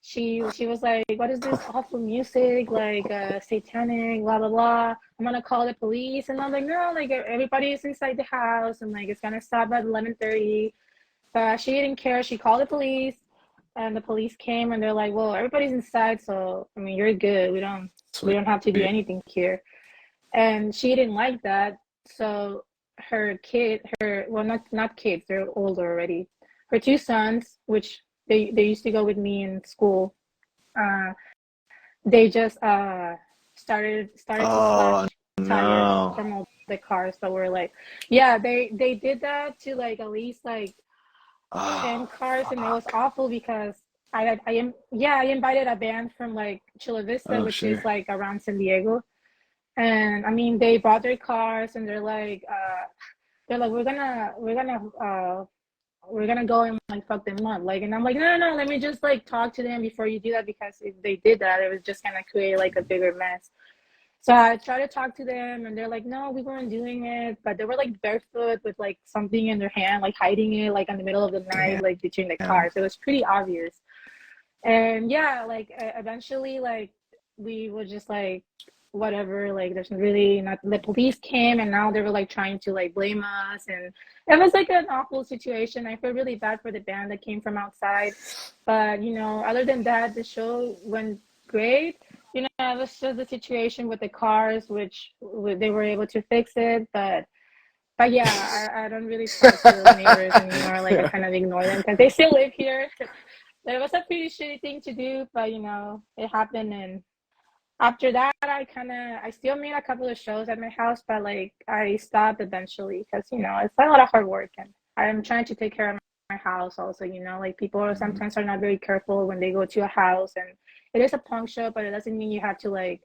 she was like, what is this awful music? Like satanic, blah blah blah. I'm gonna call the police, and I'm like, no, like everybody is inside the house, and like it's gonna stop at 11:30. But she didn't care. She called the police, and the police came, and they're like, "Well, everybody's inside, so I mean, you're good. We Sweet. don't have to do anything here." And she didn't like that, so her kid, her well, not kids, they're older already. Her two sons, which they used to go with me in school, uh, they just started to Oh slash tires no. from all the cars that were like, yeah, they did that to like at least like Oh 10 cars, and it was fuck. awful because I am yeah, I invited a band from like Chula Vista, Oh which is sure. like around San Diego. And I mean they brought their cars and they're like we're gonna go and like fuck them up. Like and I'm like, no, let me just like talk to them before you do that because if they did that it was just gonna create like a bigger mess. So I tried to talk to them and they're like, no, we weren't doing it. But they were like barefoot with like something in their hand, like hiding it like in the middle of the night, like between the Damn. cars. It was pretty obvious. And yeah, like eventually, like we were just like, whatever, like there's really not, the police came and now they were like trying to like blame us. And it was like an awful situation. I feel really bad for the band that came from outside. But, you know, other than that, the show went great. You know, it was just the situation with the cars, which they were able to fix it. But yeah, I don't really talk to those neighbors anymore. Like I Yeah. kind of ignore them because they still live here. It was a pretty shitty thing to do, but you know, it happened. And after that, I still made a couple of shows at my house, but like I stopped eventually because you know it's a lot of hard work, and I'm trying to take care of my house also. You know, like people are Mhm. sometimes are not very careful when they go to a house, and it is a punk show, but it doesn't mean you have to like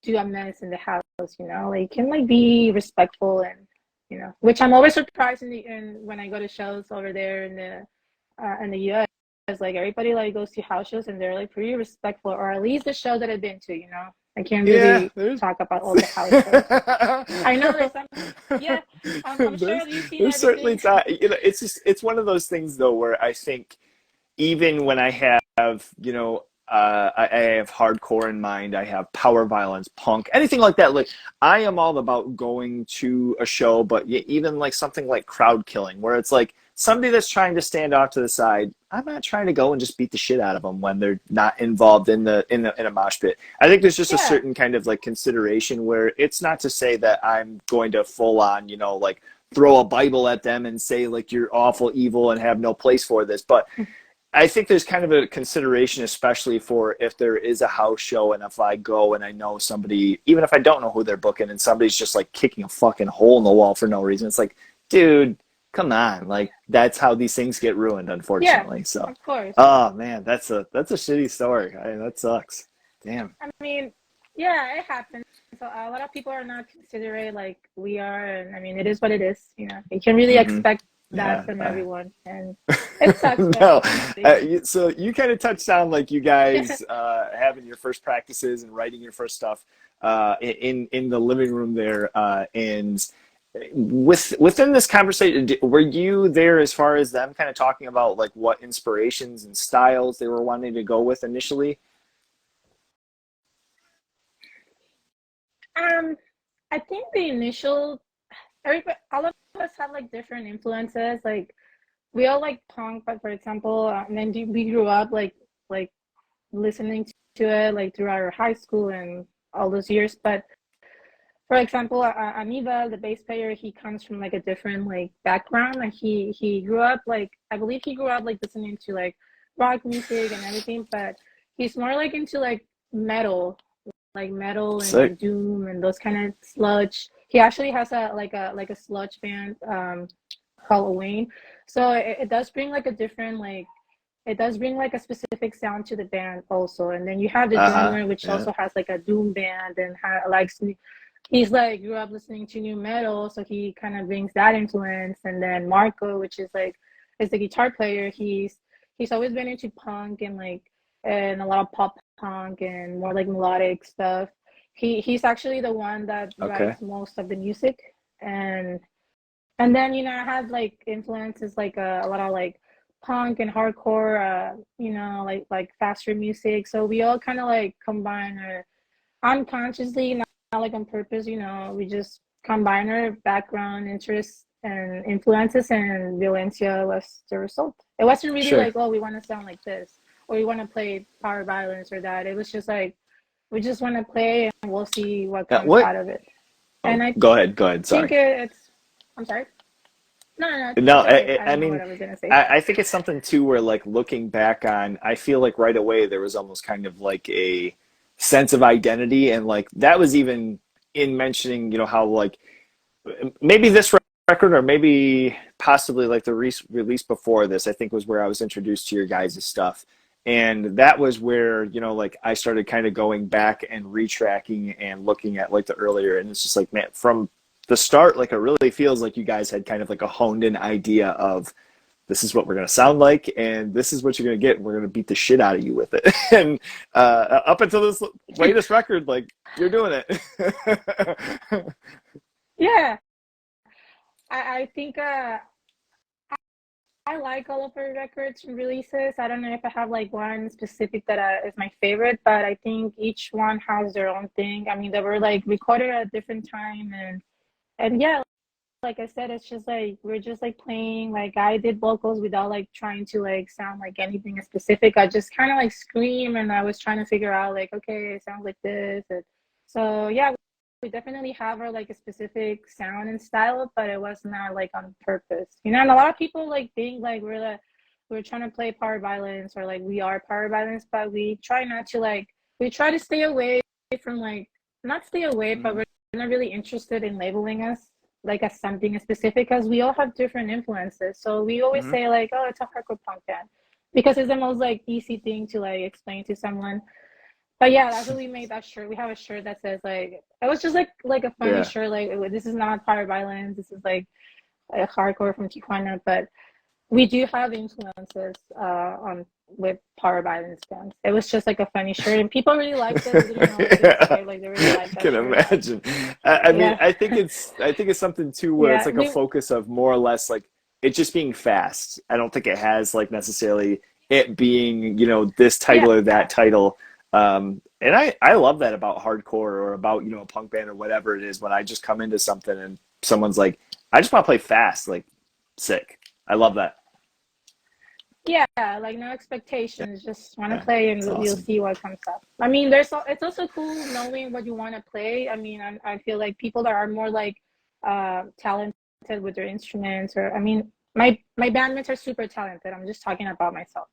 do a mess in the house. You know, like you can like be respectful and you know, which I'm always surprised in when I go to shows over there in the US. Like everybody like goes to house shows and they're like pretty respectful, or at least the shows that I've been to. You know, I can't Yeah, really talk about all the house shows. I know there's some, yeah. I'm there's sure you've seen there's certainly everything. time. You know, it's just it's one of those things though where I think even when I have, you know, I have hardcore in mind, I have power violence, punk, anything like that. Like I am all about going to a show, but even like something like crowd killing, where it's like somebody that's trying to stand off to the side, I'm not trying to go and just beat the shit out of them when they're not involved in a mosh pit. I think there's just a Yeah. certain kind of like consideration where it's not to say that I'm going to full on, you know, like throw a Bible at them and say like you're awful, evil, and have no place for this. But I think there's kind of a consideration, especially for if there is a house show and if I go and I know somebody, even if I don't know who they're booking, and somebody's just like kicking a fucking hole in the wall for no reason. It's like, dude, come on. Like, that's how these things get ruined, unfortunately. Yeah, So, of course. oh man, that's a shitty story. That sucks. Damn. I mean, yeah, it happens. So a lot of people are not considerate like we are, and I mean, it is what it is. You know, you can really expect that from everyone, and it sucks. No, so you kind of touched on like you guys having your first practices and writing your first stuff in the living room there, and within this conversation, were you there as far as them kind of talking about like what inspirations and styles they were wanting to go with initially? I think the initial, everybody, all of us have like different influences. Like we all like punk, but for example, and then we grew up like listening to it like throughout our high school and all those years. But for example, Aniva, the bass player, he comes from like a different like background. Like he grew up like, I believe he grew up like listening to like rock music and everything, but he's more like into like metal and like doom and those kind of sludge. He actually has a sludge band called Wayne. So it does bring like a different like, it does bring like a specific sound to the band also. And then you have the Doomer, which also has like a doom band and likes, he's like grew up listening to new metal, so he kind of brings that influence. And then Marco, which is the guitar player, he's always been into punk and like and a lot of pop punk and more like melodic stuff. He's actually the one that writes most of the music. And then, you know, I have like influences like a lot of like punk and hardcore, you know, like faster music. So we all kind of like combine our unconsciously, not like on purpose, you know, we just combine our background interests and influences, and Violencia was the result. It wasn't really like, oh, we want to sound like this, or we want to play power violence or that. It was just like, we just want to play and we'll see what comes out of it. And I go ahead. Sorry. think I'm sorry. No. No, I mean, what I was gonna say. I think it's something too where like looking back on, I feel like right away there was almost kind of like a sense of identity, and like that was even in mentioning, you know, how like maybe this record or maybe possibly like the release before this, I think was where I was introduced to your guys' stuff. And that was where, you know, like I started kind of going back and retracking and looking at like the earlier, and it's just like, man, from the start, like it really feels like you guys had kind of like a honed in idea of this is what we're going to sound like and this is what you're going to get, and we're going to beat the shit out of you with it. And up until this latest record, like you're doing it. Yeah, I think I like all of our records and releases. I don't know if I have like one specific that is my favorite, but I think each one has their own thing. I mean, they were like recorded at a different time, and yeah, like I said, it's just like we're just like playing. Like I did vocals without like trying to like sound like anything specific. I just kind of like scream, and I was trying to figure out like, okay, it sounds like this. And so yeah, we definitely have our like a specific sound and style, but it was not like on purpose, you know. And a lot of people like think like we're trying to play power violence or like we are power violence, but we try not to like, we try to stay away from like, not stay away, but we're not really interested in labeling us like as something specific, because we all have different influences. So we always say like, oh, it's a hardcore punk band, because it's the most like easy thing to like explain to someone. But yeah, that's what we made that shirt. We have a shirt that says like, it was just like a funny shirt, like this is not power violence, this is like a hardcore from Tijuana. But we do have influences on with power violence bands. It was just like a funny shirt, and people really liked it. They didn't know what to say. Like they really liked that. I can imagine. I mean, I think it's something too where it's like a focus of more or less like it just being fast. I don't think it has like necessarily it being, you know, this title or that title. And I love that about hardcore or about, you know, a punk band or whatever it is, when I just come into something and someone's like, I just want to play fast, like sick. I love that. Yeah, like no expectations, just want to Yeah, play it's and you'll awesome. see what comes up. I mean, it's also cool knowing what you want to play. I mean, I feel like people that are more like talented with their instruments, or I mean, my bandmates are super talented. I'm just talking about myself.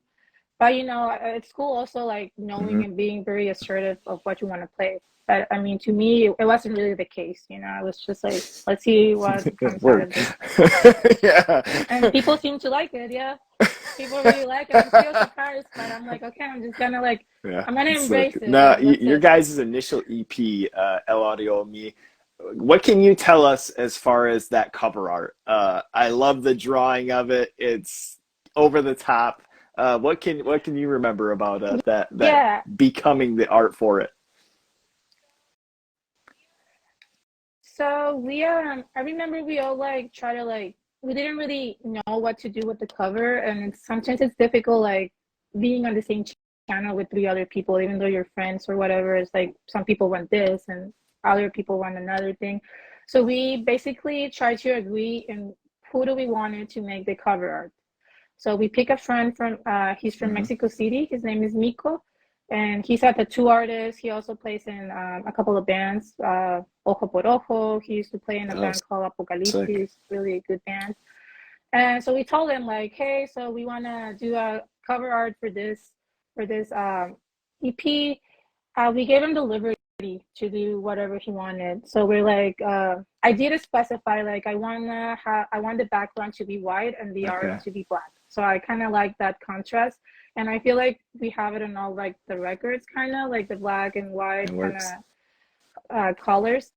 But it's cool also like knowing Hmm. and being very assertive of what you want to play. But I mean, to me, it wasn't really the case. I was just like, let's see what comes out Word. of this. Yeah. And people seem to like it. Yeah, people really like it. I'm still surprised, but I'm like, okay, I'm just gonna like, Yeah. I'm gonna Sick. embrace it, Now, and that's your it. guys' initial EP, El Audio Me, what can you tell us as far as that cover art? I love the drawing of it. It's over the top. What can you remember about that Yeah. becoming the art for it? So I remember we all like try to like, we didn't really know what to do with the cover, and sometimes it's difficult like being on the same channel with three other people, even though you're friends or whatever. It's like some people want this and other people want another thing. So we basically try to agree and who do we want to make the cover art. So we pick a friend from he's from Hmm. Mexico City. His name is Miko, and he's a tattoo artist. He also plays in a couple of bands. Ojo por Ojo. He used to play in a Oh, band called sick. Apocalipsis, really a good band. And so we told him like, hey, so we want to do a cover art for this EP. We gave him the liberty to do whatever he wanted. So we're like, I did specify like I want the background to be white and the art Okay. to be black. So I kind of like that contrast, and I feel like we have it in all like the records, kind of like the black and white It kind works. of colors.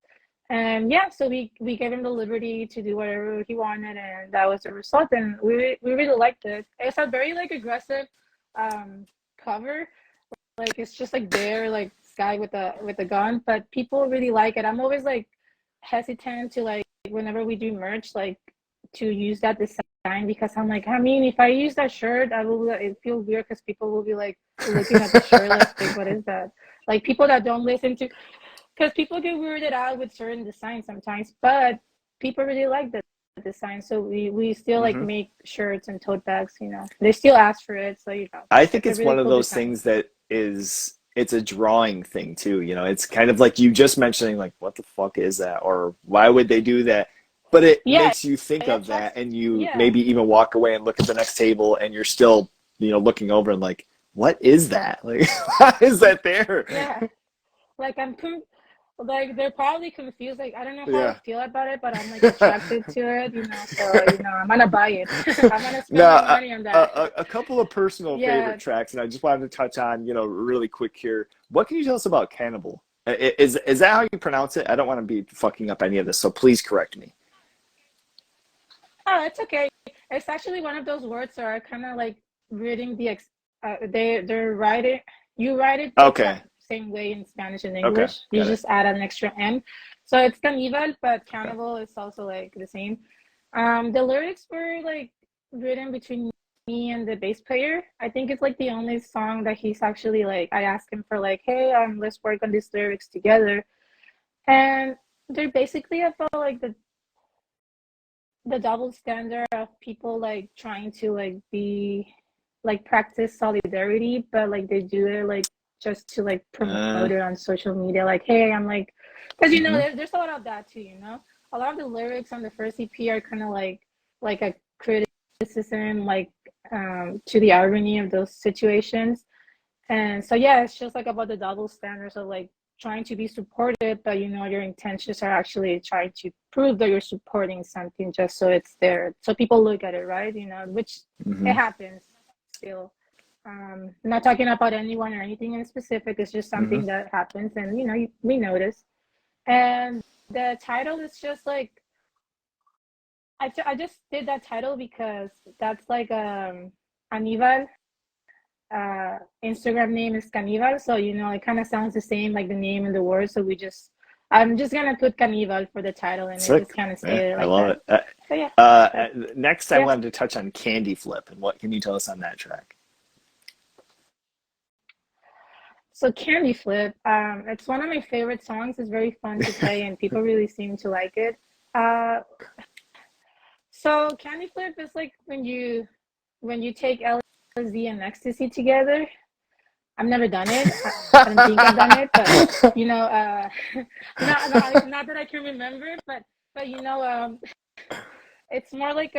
And yeah, so we gave him the liberty to do whatever he wanted, and that was the result. And we really liked it. It's a very like aggressive um, cover, like it's just like there, like guy with a gun, but people really like it. I'm always like hesitant to like whenever we do merch, like to use that design because I'm like, I mean, if I use that shirt, I will. It feel weird because people will be like looking at the shirt, like what is that? Like people that don't listen to, because people get weirded out with certain designs sometimes, but people really like the design, so we still like Hmm. make shirts and tote bags. They still ask for it, so I think it's a it's really one of cool those design. things that it's a drawing thing too. It's kind of like you just mentioning like what the fuck is that or why would they do that? But it Yeah, makes you think it of attracts. that and you Yeah, maybe even walk away and look at the next table and you're still, looking over and like, what is that? Like why is that there? yeah. Like like they're probably confused. Like I don't know how I Yeah. feel about it, but I'm like attracted to it. So I'm gonna buy it. I'm gonna spend my Now, money on that. a couple of personal favorite Yeah. tracks, and I just wanted to touch on, really quick here. What can you tell us about Cannibal? Is that how you pronounce it? I don't want to be fucking up any of this, so please correct me. Oh, it's okay. It's actually one of those words that are kind of like reading they're writing. You write it the Okay. exact same way in Spanish and Okay. English. You Got it. just add an extra N. So it's caníbal, but Okay. cannibal is also like the same. The lyrics were like written between me and the bass player. I think it's like the only song that he's actually like. I asked him for like, hey, let's work on these lyrics together, and they're basically about like the double standard of people like trying to like be like practice solidarity, but like they do it like just to like Uh, promote it on social media. Like, hey, I'm like, because mhm. there's a lot of that too. A lot of the lyrics on the first EP are kind of like a criticism, like to the irony of those situations. And so yeah, it's just like about the double standards of like trying to be supported, but your intentions are actually trying to prove that you're supporting something just so it's there. So people look at it, right? Which it Mhm. happens still. Not talking about anyone or anything in specific, it's just Mhm. something that happens and we notice. And the title is just like I just did that title because that's like Anival Instagram name is Canival, so it kind of sounds the same like the name and the word. So I'm just gonna put Canival for the title, and it Sick. just kind of Yeah, stayed I like love that. it. So yeah, Uh, that's next, I yeah. wanted to touch on Candy Flip, and what can you tell us on that track? So Candy Flip, it's one of my favorite songs. It's very fun to play, and people really seem to like it. Uh, So candy flip is like when you take LSD and ecstasy together. I've never done it. I don't think I've done it, but you know, not that I can remember, but it's more like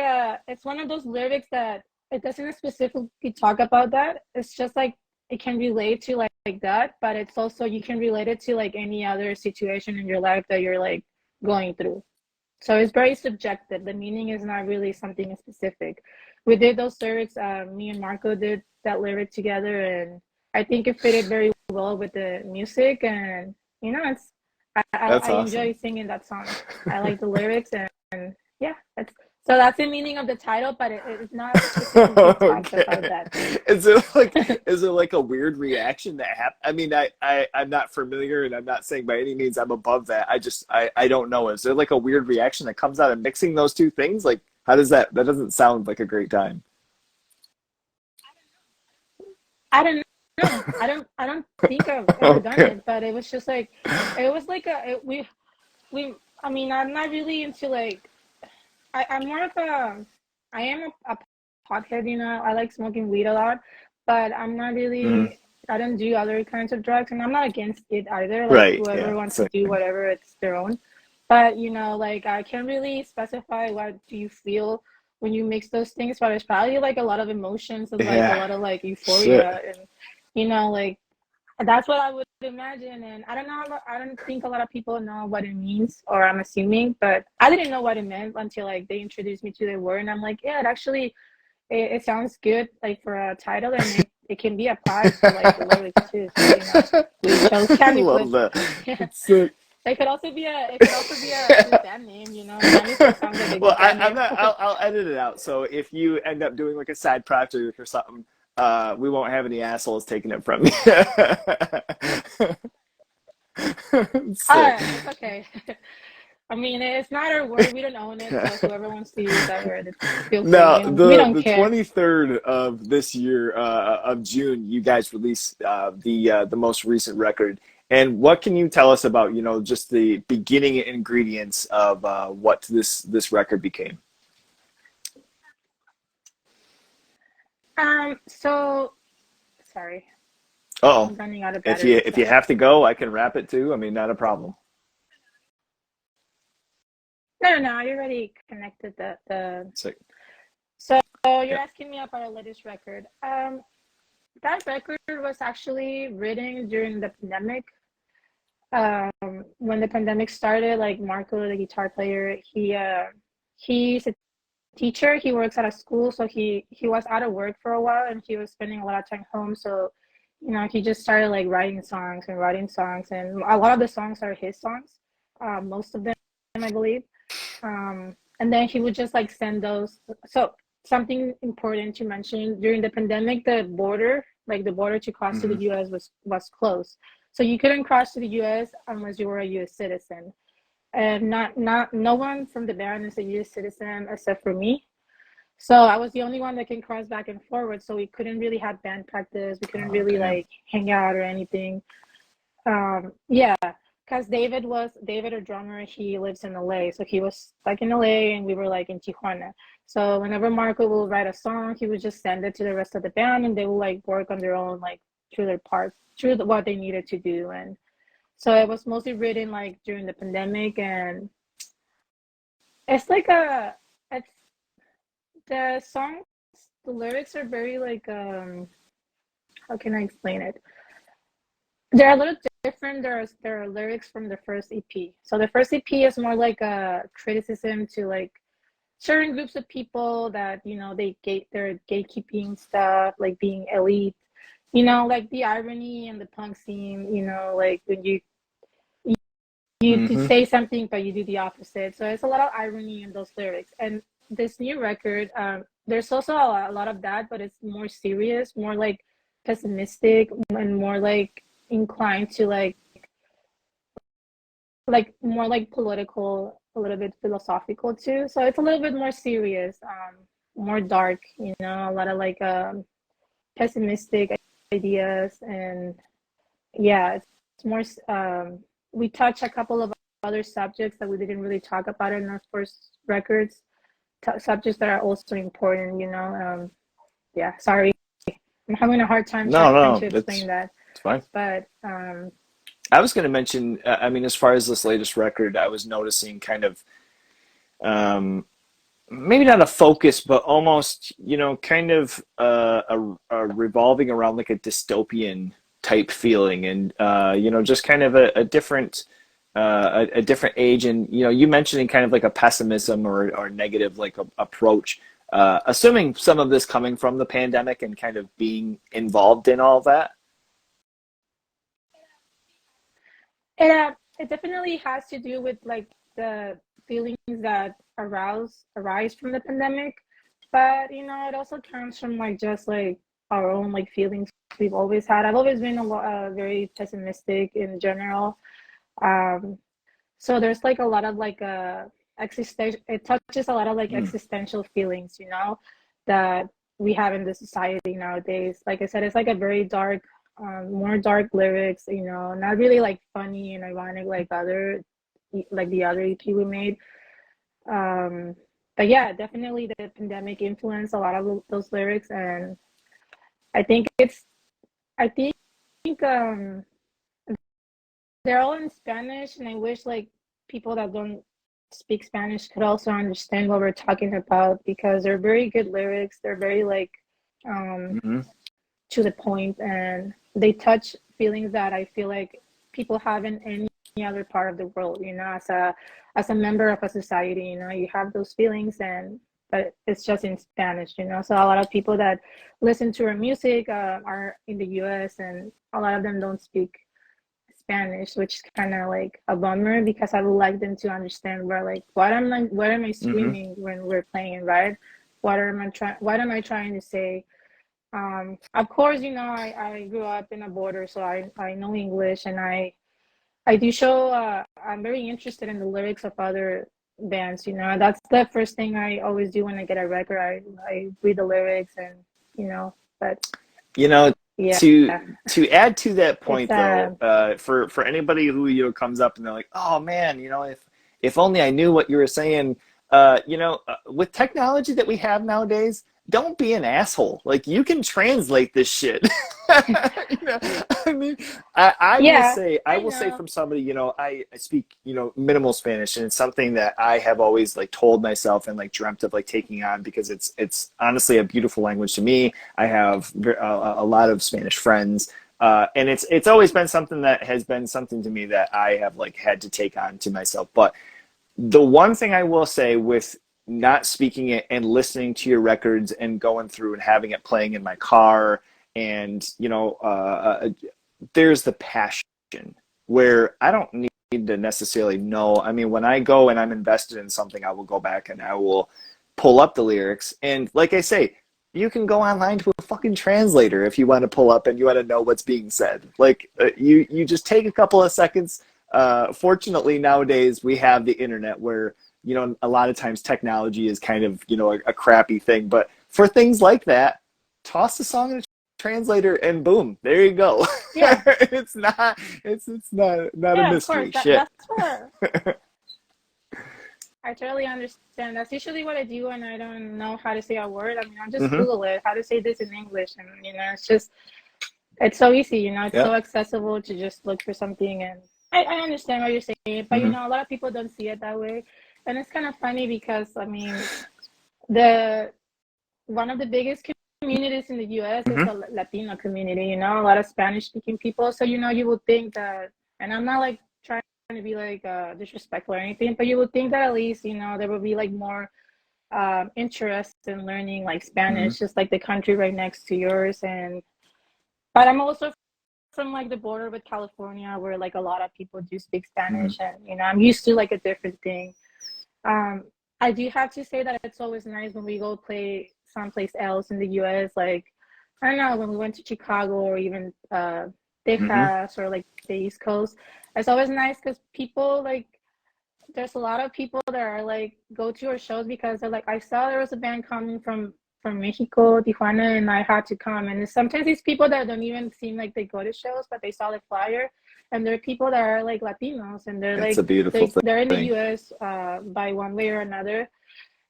it's one of those lyrics that it doesn't specifically talk about that. It's just like it can relate to like that, but it's also you can relate it to like any other situation in your life that you're like going through. So it's very subjective. The meaning is not really something specific. We did those lyrics. Me and Marco did that lyric together, and I think it fitted very well with the music. And it's That's I enjoy awesome. singing that song. I like the lyrics, and yeah, that's the meaning of the title, but it's not specifically talked about Okay. that. Is it like a weird reaction that happened? I mean, I'm not familiar, and I'm not saying by any means I'm above that. I don't know. Is there like a weird reaction that comes out of mixing those two things? Like, how does that doesn't sound like a great time. I don't know. I don't think I've ever done Okay. it, but it was just like it was like we. I mean, I'm not really into like I'm more of a I am a pothead, I like smoking weed a lot, but I'm not Mhm. really I don't do other kinds of drugs, and I'm not against it either. Like Right. whoever Yeah. wants to do Same. whatever, it's their own. But like I can't really specify what do you feel when you mix those things, but it's probably like a lot of emotions and like a Yeah. lot of like Shit. euphoria and like that's what I would imagine. And I don't know. I don't think a lot of people know what it means, or I'm assuming, but I didn't know what it meant until like they introduced me to the word, and I'm like, yeah, it actually it sounds good like for a title, and it can be applied to like the lyrics too. So we chose I Candy love Flip. that. Yeah, It's sick. it could also be a good band name. Candy Flip sounds like a Well, good band I'm name. not. I'll edit it out. So if you end up doing like a side project or something, we won't have any assholes taking it from you. Sick. It's okay. I mean, it's not our word. We don't own it. So whoever wants to use that word, feel free. Now, We the don't the care. 23rd of this year, of June, you guys released the most recent record. And what can you tell us about just the beginning ingredients of what this record became? So sorry, Oh, I'm running out of if you battery. if you Sorry. have to go, I can wrap it too. I mean, not a problem. No, no, no. I already connected the. Sick. So you're Yeah. asking me about our latest record. That record was actually written during the pandemic. When the pandemic started, like Marco, the guitar player, he's a teacher. He works at a school, so he was out of work for a while, and he was spending a lot of time home. So, he just started like writing songs, and a lot of the songs are his songs. Most of them, I believe. And then he would just like send those. So something important to mention during the pandemic, the border to cross to the Hmm. U.S. was closed, so you couldn't cross to the U.S. unless you were a U.S. citizen. And not no one from the band is a U.S. citizen except for me. So I was the only one that can cross back and forward. So we couldn't really have band practice. We couldn't Oh, really damn. like hang out or anything. Yeah, because David, our drummer, he lives in LA, so he was like in LA, and we were like in Tijuana. So whenever Marco will write a song, he would just send it to the rest of the band, and they will like work on their own, like through their parts, what they needed to do. And so it was mostly written like during the pandemic, and it's like it's the songs, the lyrics are very like how can I explain it? They're a little different. There are lyrics from the first EP. So the first EP is more like a criticism to like certain groups of people that they're gatekeeping stuff, like being elite. Like the irony and the punk scene. Like when you Hmm. say something but you do the opposite. So it's a lot of irony in those lyrics. And this new record, there's also a lot of that, but it's more serious, more like pessimistic, and more like inclined to more like political, a little bit philosophical too. So it's a little bit more serious, more dark, a lot of like pessimistic ideas. And yeah, it's more we touch a couple of other subjects that we didn't really talk about in our first records, subjects that are also important, you know. Yeah, sorry, I'm having a hard time No, trying no, to explain that, it's fine. but I was going to mention, I mean, as far as this latest record, I was noticing kind of, um, maybe not a focus, but almost, you know, kind of a revolving around like a dystopian type feeling, and you know, just kind of a different, a different age, and you know, you mentioning kind of like a pessimism or negative like approach. Assuming some of this coming from the pandemic and kind of being involved in all that. it definitely has to do with like the feelings that arise from the pandemic, but you know, it also comes from like just like our own like feelings we've always had. I've always been a lot very pessimistic in general. Um, so there's like a lot of like existential. It touches a lot of like Mm, existential feelings, you know, that we have in the society nowadays. Like I said, it's like a very dark, more dark lyrics. You know, not really like funny and ironic like the other EP we made. Um, but yeah, definitely the pandemic influenced a lot of those lyrics, and I think it's I think they're all in Spanish, and I wish like people that don't speak Spanish could also understand what we're talking about because they're very good lyrics. They're very like um, mhm. to the point, and they touch feelings that I feel like people have in any other part of the world. You know, as a member of a society, you know, you have those feelings, and but it's just in Spanish. You know, so a lot of people that listen to our music are in the U.S. and a lot of them don't speak Spanish, which is kind of like a bummer because I would like them to understand where like what am I Hmm. screaming when we're playing, right? What am I trying to say? Of course, you know, I grew up in a border, so I know English, and I do show I'm very interested in the lyrics of other bands, you know. That's the first thing I always do when I get a record. I read the lyrics and you know, but You know, yeah, to add to that it's point though, for anybody who you know comes up and they're like, oh man, you know, if only I knew what you were saying. You know, with technology that we have nowadays, don't be an asshole. Like you can translate this shit. You know, I mean, yeah, I I will say know. from somebody, you know, I speak, you know, minimal Spanish, and it's something that I have always like told myself and like dreamt of like taking on because it's honestly a beautiful language to me. I have a lot of Spanish friends, and it's always been something that has been something to me that I have like had to take on to myself. But the one thing I will say with not speaking it and listening to your records and going through and having it playing in my car, and you know, there's the passion where I don't need to necessarily know. I mean, when I go and I'm invested in something, I will go back and I will pull up the lyrics. And like I say, you can go online to a fucking translator if you want to pull up and you want to know what's being said. Like you just take a couple of seconds. Fortunately, nowadays we have the internet where you know a lot of times technology is kind of you know a crappy thing, but for things like that, toss the song in a translator and boom, there you go. Yeah, It's not a yeah, of course. mystery. Shit. That's where I totally understand. That's usually what I do when I don't know how to say a word. I mean, I'll just Hmm. Google it, how to say this in English, and you know, it's just it's so easy. You know, it's Yeah. so accessible to just look for something, and I understand what you're saying, but you Hmm. know, a lot of people don't see it that way, and it's kind of funny because I mean, the one of the biggest communities in the U.S. is Hmm. the Latino community. You know, a lot of Spanish-speaking people. So you know, you would think that, and I'm not like trying to be like disrespectful or anything, but you would think that at least you know there would be like more interest in learning like Hmm. Spanish, just like the country right next to yours. And but I'm also from like the border with California, where like a lot of people do speak Hmm. Spanish, and you know, I'm used to like a different thing. Um, I do have to say that it's always nice when we go play someplace else in the US, like I don't know, when we went to Chicago or even Hmm. Texas or like the East Coast. It's always nice because people like there's a lot of people that are like go to our shows because they're like I saw there was a band coming from Mexico, Tijuana, and I had to come. And sometimes these people that don't even seem like they go to shows, but they saw the flyer, and there are people that are like Latinos, and they're It's like a beautiful they're in the thing. U.S. By one way or another,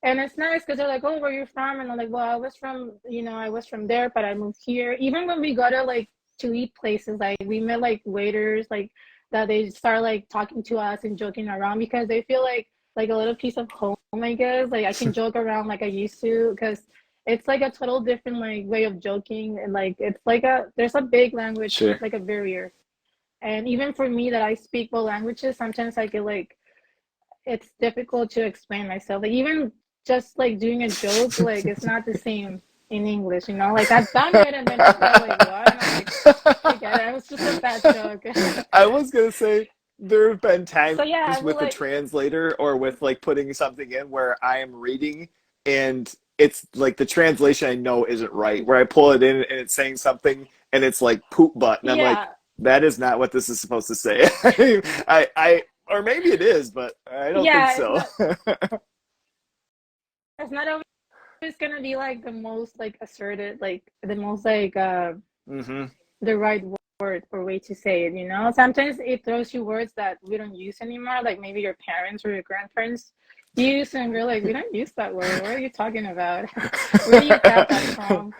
And it's nice because they're like, "Oh, where you from?" And I'm like, "Well, I was from, I was from there, but I moved here." Even when we go to like to eat places, like we met like waiters, like that they start like talking to us and joking around because they feel like a little piece of home, I guess. Like I can joke around like I used to because it's like a total different like way of joking, and like it's like there's a big language Sure. like a barrier. And even for me that I speak both languages, sometimes I get like it's difficult to explain myself. Like even just like doing a joke, like it's not the same in English, Like I've done it and then people are like, "What?" And I'm like, "Forget it. It was just a bad joke." I was gonna say there have been So times yeah, I would with a like, translator or with like putting something in where I am reading and it's like the translation I know isn't right, where I pull it in and it's saying something and it's like poop butt, and I'm like, yeah, that is not what this is supposed to say. Or maybe it is, but I don't think yeah. so. It's not always gonna be like the most like asserted, like the most like Hmm. the right word or way to say it. Sometimes it throws you words that we don't use anymore, like maybe your parents or your grandparents use, and we're like, we don't use that word. What are you talking about? Where do you get that from?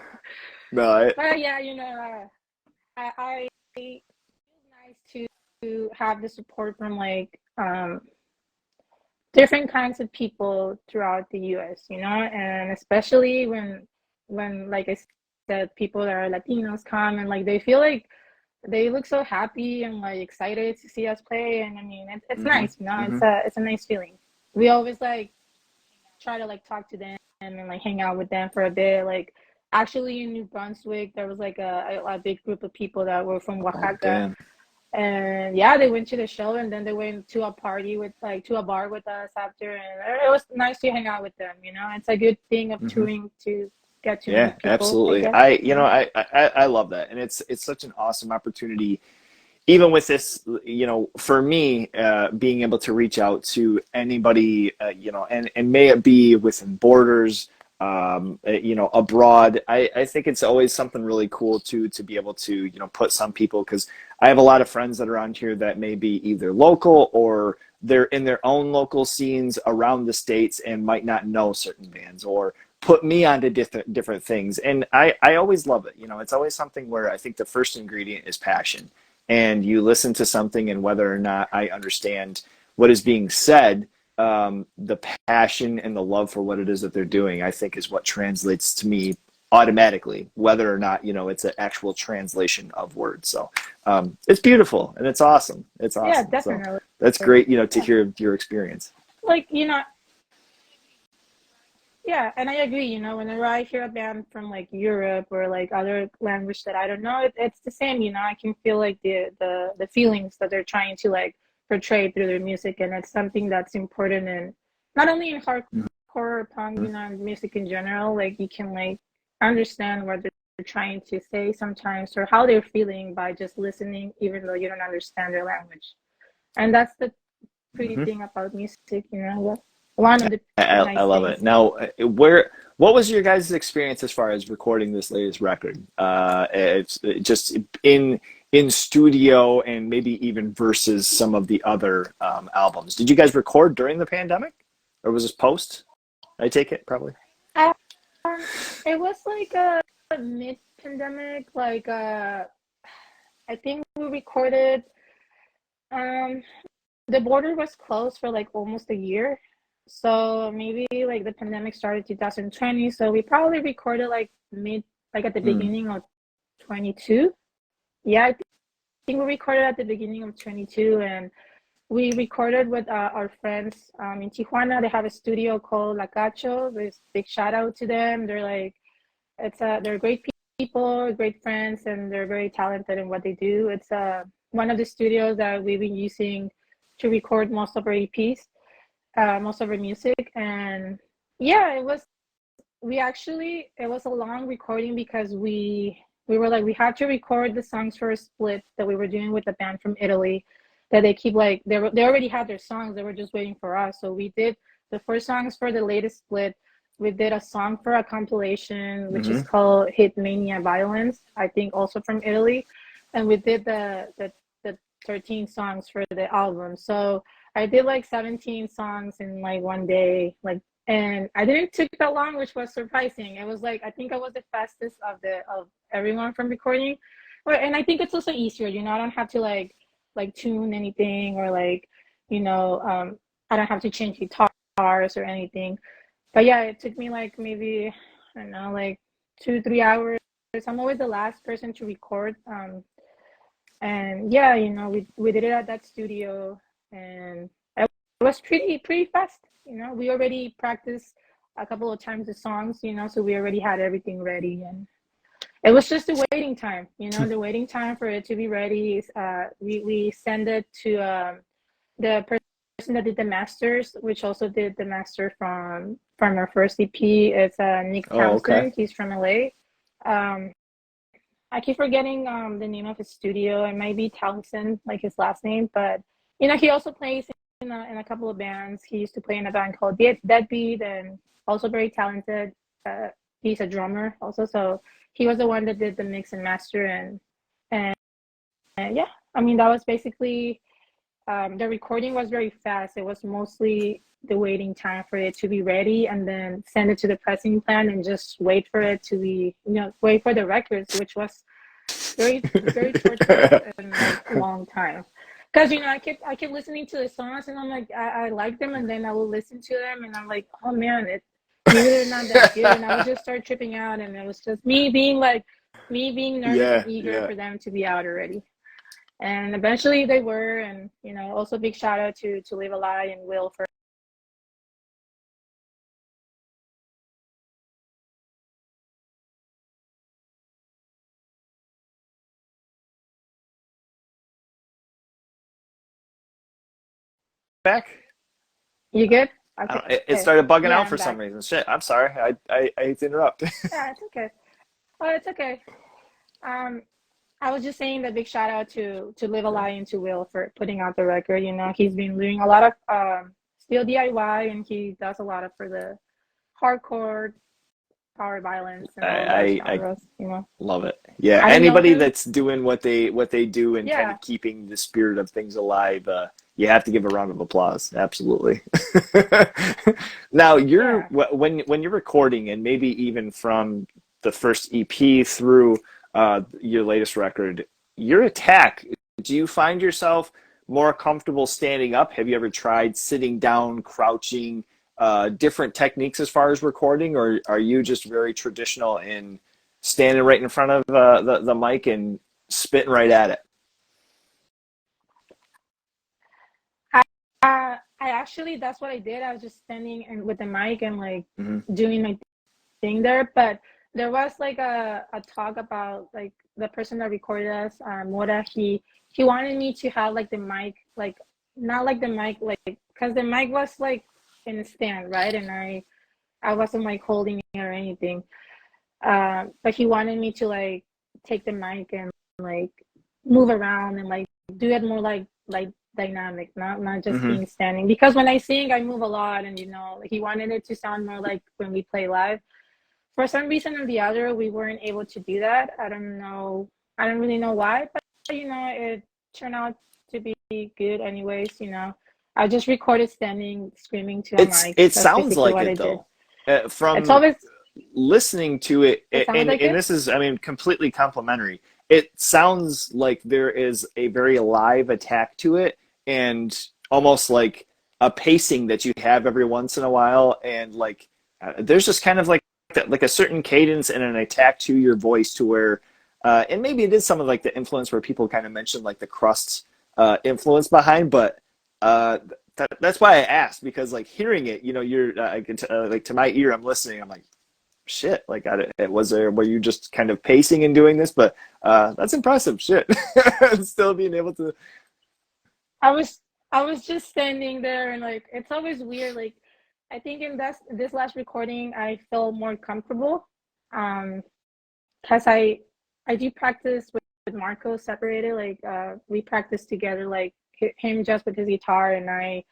No, I, But yeah, I it's nice to have the support from like different kinds of people throughout the US, and especially when like I said, people that are Latinos come and like they feel like they look so happy and like excited to see us play, and I mean it's hmm nice, hmm it's a nice feeling. We always like try to like talk to them and like hang out with them for a bit. Like actually in New Brunswick there was like a big group of people that were from Oh, Oaxaca, damn. and yeah, they went to the show and then they went to a party with like to a bar with us after, and it was nice to hang out with them. It's a good thing of Hmm. touring to get to Yeah, meet people, I absolutely. guess. I love that, and it's such an awesome opportunity. Even with this, for me, being able to reach out to anybody, and may it be within borders, abroad. I think it's always something really cool to be able to, put some people, because I have a lot of friends that are around here that may be either local or they're in their own local scenes around the states and might not know certain bands or put me onto different things. And I always love it. It's always something where I think the first ingredient is passion, and you listen to something, and whether or not I understand what is being said, the passion and the love for what it is that they're doing, I think, is what translates to me automatically, whether or not it's an actual translation of words. So it's beautiful and it's awesome. It's Yeah, awesome. So definitely. that's great, to Yeah, hear your experience. like yeah, and I agree. Whenever I hear a band from like Europe or like other language that I don't know, it's the same. I can feel like the feelings that they're trying to like portray through their music, and it's something that's important, and not only in hardcore or punk, music in general. Like you can like understand what they're trying to say sometimes, or how they're feeling by just listening, even though you don't understand their language. And that's the pretty Mm-hmm. thing about music. One of the I nice love it. things. Now, what was your guys' experience as far as recording this latest record? It's just in studio, and maybe even versus some of the other albums. Did you guys record during the pandemic, or was this post? I take it probably. Um, it was like a mid-pandemic, like I think we recorded. Um, the border was closed for like almost a year, so maybe like the pandemic started 2020. So we probably recorded like like at the Hmm. beginning of 22. Yeah, I think we recorded at the beginning of 22, and we recorded with our friends in Tijuana. They have a studio called La Cacho. There's big shout out to them. They're like they're great people, great friends, and they're very talented in what they do. It's one of the studios that we've been using to record most of our EPs, most of our music. And yeah, it was a long recording because we were like we had to record the songs for a split that we were doing with a band from Italy, that they keep like they already had their songs, they were just waiting for us. So we did the first songs for the latest split. We did a song for a compilation which is Hmm. called Hitmania Violence, I think also from Italy, and we did the 13 songs for the album. So I did like 17 songs in like one day, like and I didn't take that long, which was surprising. It was like I think I was the fastest of everyone from recording, and I think it's also easier. I don't have to like tune anything or like I don't have to change guitars or anything. But yeah, it took me like maybe I don't know like 2 3 hours. I'm always the last person to record. And yeah, we did it at that studio, and it was pretty fast. We already practiced a couple of times the songs, so we already had everything ready, and it was just the waiting time. The waiting time for it to be ready. We send it to the person that did the masters, which also did the master from our first EP. It's Nick Oh, okay. Townsend. He's from LA. Um, I keep forgetting the name of his studio. It might be Townsend, like his last name, but he also plays in a couple of bands. He used to play in a band called Deadbeat, and also very talented. He's a drummer also, so he was the one that did the mix and master, and yeah, I mean that was basically the recording was very fast. It was mostly the waiting time for it to be ready, and then send it to the pressing plant and just wait for it to be, wait for the records, which was very torturous and like long time. Because I kept listening to the songs, and I'm like I like them, and then I will listen to them, and I'm like, oh man, maybe they're not that good, and I would just start tripping out, and it was just me being nervous Yeah, and eager yeah. for them to be out already. And eventually they were, and also big shout out to Live a Lie and Will for Back. you good? I Okay. don't, it started bugging Yeah, out I'm for some back. reason. Shit. I'm sorry. I hate to interrupt. Yeah, it's okay. Oh, it's okay. Um, I was just saying that big shout out to Live a Lie and to Will for putting out the record. He's been doing a lot of still DIY, and he does a lot of for the hardcore, power violence, and all of that I genres. love it. Yeah, I don't know anybody him. that's doing what they do and kind Yeah, of keeping the spirit of things alive, you have to give a round of applause. Absolutely. Now, yeah. when you're recording, and maybe even from the first EP through your latest record, your attack. Do you find yourself more comfortable standing up? Have you ever tried sitting down, crouching? Different techniques as far as recording, or are you just very traditional in standing right in front of the mic and spitting right at it? I actually that's what I did. I was just standing and with the mic and like Hmm. doing my thing there. But there was like a talk about like the person that recorded us, Mora. He wanted me to have like the mic, like not like the mic, like because the mic was like in a stand, right? And I wasn't like holding it or anything. But he wanted me to like take the mic and like move around and like do it more like dynamic, not just Hmm. being standing. Because when I sing, I move a lot, and he wanted it to sound more like when we play live. For some reason or the other, we weren't able to do that. I don't know. I don't really know why, but it turned out to be good anyways. I just recorded standing, screaming to a mic. It That's sounds basically like what I it did. though. It's From always listening to it, it sounds and like it. this is, I mean, completely complimentary. It sounds like there is a very live attack to it, and almost like a pacing that you have every once in a while, and like there's just kind of like a certain cadence and an attack to your voice to where, and maybe it is some of like the influence where people kind of mention like the crust influence behind, but uh, that's why I asked, because like hearing it, you're like to my ear, I'm listening, I'm like, shit, like it was there, were you just kind of pacing and doing this? But that's impressive shit. Still being able to. I was I was just standing there, and like it's always weird. Like I think in this last recording, I felt more comfortable. Um, because I do practice with Marco separated. Like we practice together. Like him just with his guitar, and I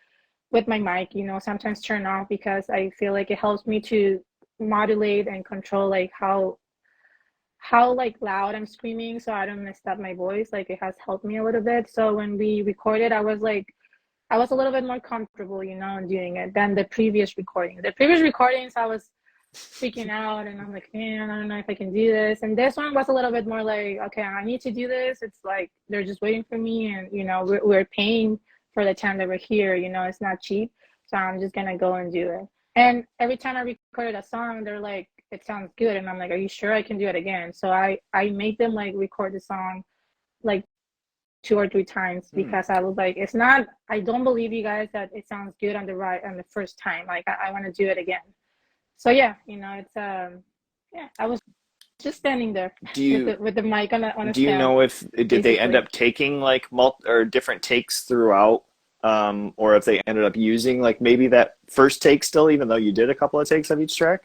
with my mic. Sometimes turn off because I feel like it helps me to modulate and control like how like loud I'm screaming, so I don't mess up my voice. Like it has helped me a little bit. So when we recorded, I was like I was a little bit more comfortable, you know, in doing it than the previous recordings. The previous recordings, I was freaking out, and I'm like, man, I don't know if I can do this. And this one was a little bit more like, okay, I need to do this. It's like they're just waiting for me, and you know, we're paying for the time that we're here. You know, it's not cheap, so I'm just gonna go and do it. And every time I recorded a song, they're like, it sounds good, and I'm like, are you sure I can do it again? So I made them like record the song like 2 or 3 times, Hmm. because I was like, it's not, I don't believe you guys that it sounds good on the first time. Like I want to do it again. So yeah, you know, it's yeah, I was just standing there Do with you the mic on a do you stand, know if did they end basically. up taking like or different takes throughout, or if they ended up using like maybe that first take still, even though you did a couple of takes of each track?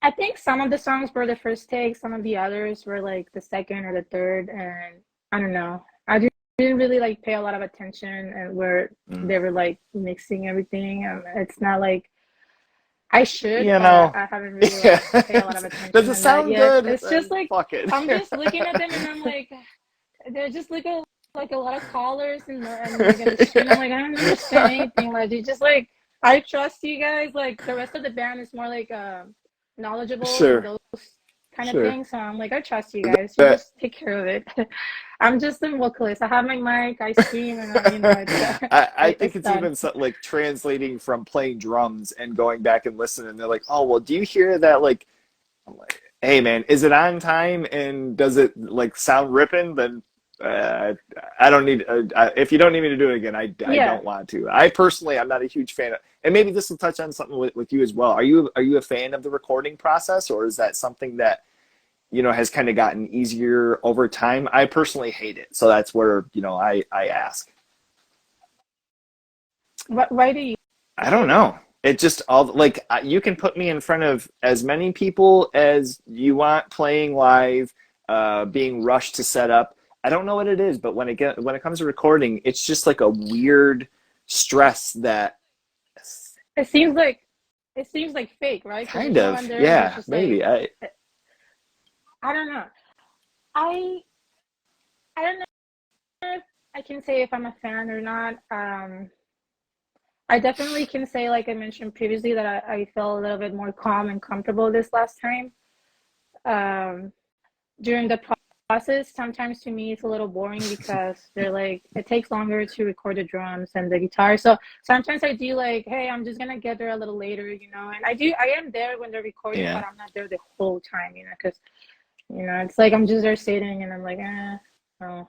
I think some of the songs were the first take, some of the others were like the second or the third, and I don't know. Didn't really like pay a lot of attention and where Mm. they were like mixing everything. It's not like I should, You but know, I haven't really yeah. like pay a lot of Does attention it on that sound yet. good? It's just Then like fuck it. I'm just looking at them and I'm like, they're just like a lot of colors and like in the screen. I'm like, I don't understand anything. Like you just like I trust you guys. Like the rest of the band is more like knowledgeable in Sure, those kind of sure. things. So I'm like, I trust you guys. You That just take care of it. I'm just a vocalist. I have my mic. I scream, and you know, I think it's it's done. even so, like translating from playing drums and going back and listening. And they're like, "Oh, well, do you hear that?" Like, I'm like, "Hey, man, is it on time? And does it like sound ripping?" Then I don't need. If you don't need me to do it again, I Yeah. don't want to. I personally, I'm not a huge fan of. And maybe this will touch on something with you as well. Are you a fan of the recording process, or is that something that has kind of gotten easier over time? I personally hate it, so that's where I ask. Why do you I don't hate it? know. It just all like you can put me in front of as many people as you want playing live, being rushed to set up. I don't know what it is, but when it comes to recording, it's just like a weird stress that It seems like it seems like fake, right? Because there's kind no of, one there, and you're yeah, just like, maybe. I I don't know. I I don't know if I can say if I'm a fan or not. I definitely can say, like I mentioned previously, that I felt a little bit more calm and comfortable this last time. Um, During the process, sometimes to me it's a little boring because they're like it takes longer to record the drums and the guitar. So sometimes I do like, hey, I'm just gonna get there a little later, you know. And I am there when they're recording, but yeah, I'm not there the whole time, you know, because it's like I'm just there sitting and I'm like, no,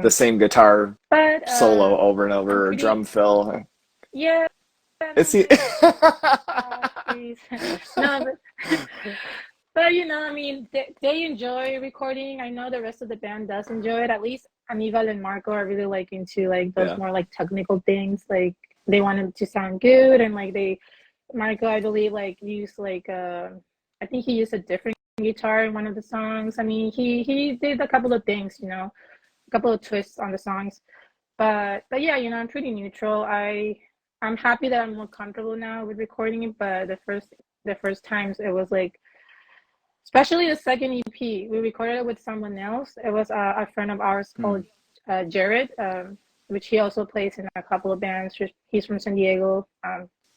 the same guitar but solo over and I'm over, or pretty, drum fill. yeah, and It's I'm the just like, please, no, but I mean, they enjoy recording. I know the rest of the band does enjoy it. At least Aníbal and Marco are really like into like those yeah. more like technical things. Like they want it to sound good, and like Marco, I believe, like used like I think he used a different guitar in one of the songs. I mean, he did a couple of things, a couple of twists on the songs. But yeah, I'm pretty neutral. I'm happy that I'm more comfortable now with recording it. But the first times it was like, especially the second EP, we recorded it with someone else. It was a friend of ours Hmm. called Jared, which he also plays in a couple of bands. He's from San Diego.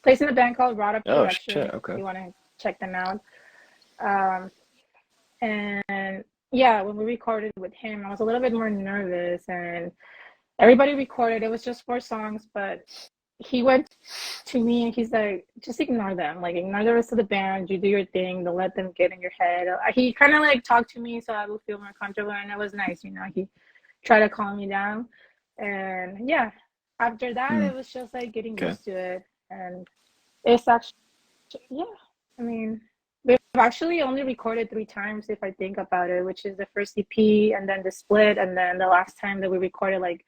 Plays in a band called Rod of Oh Correction, shit. if Okay. you want to check them out. Um, and yeah, when we recorded with him, I was a little bit more nervous, and everybody recorded. It was just 4 songs, but he went to me and he's like, just ignore them. Like, ignore the rest of the band. You do your thing. Don't let them get in your head. He kind of like talked to me so I would feel more comfortable. And it was nice. He tried to calm me down. And yeah, after that, Hmm. it was just like getting Okay. used to it. And it's actually, yeah, I mean, we've actually only recorded 3 times if I think about it, which is the first EP and then the split. And then the last time that we recorded, like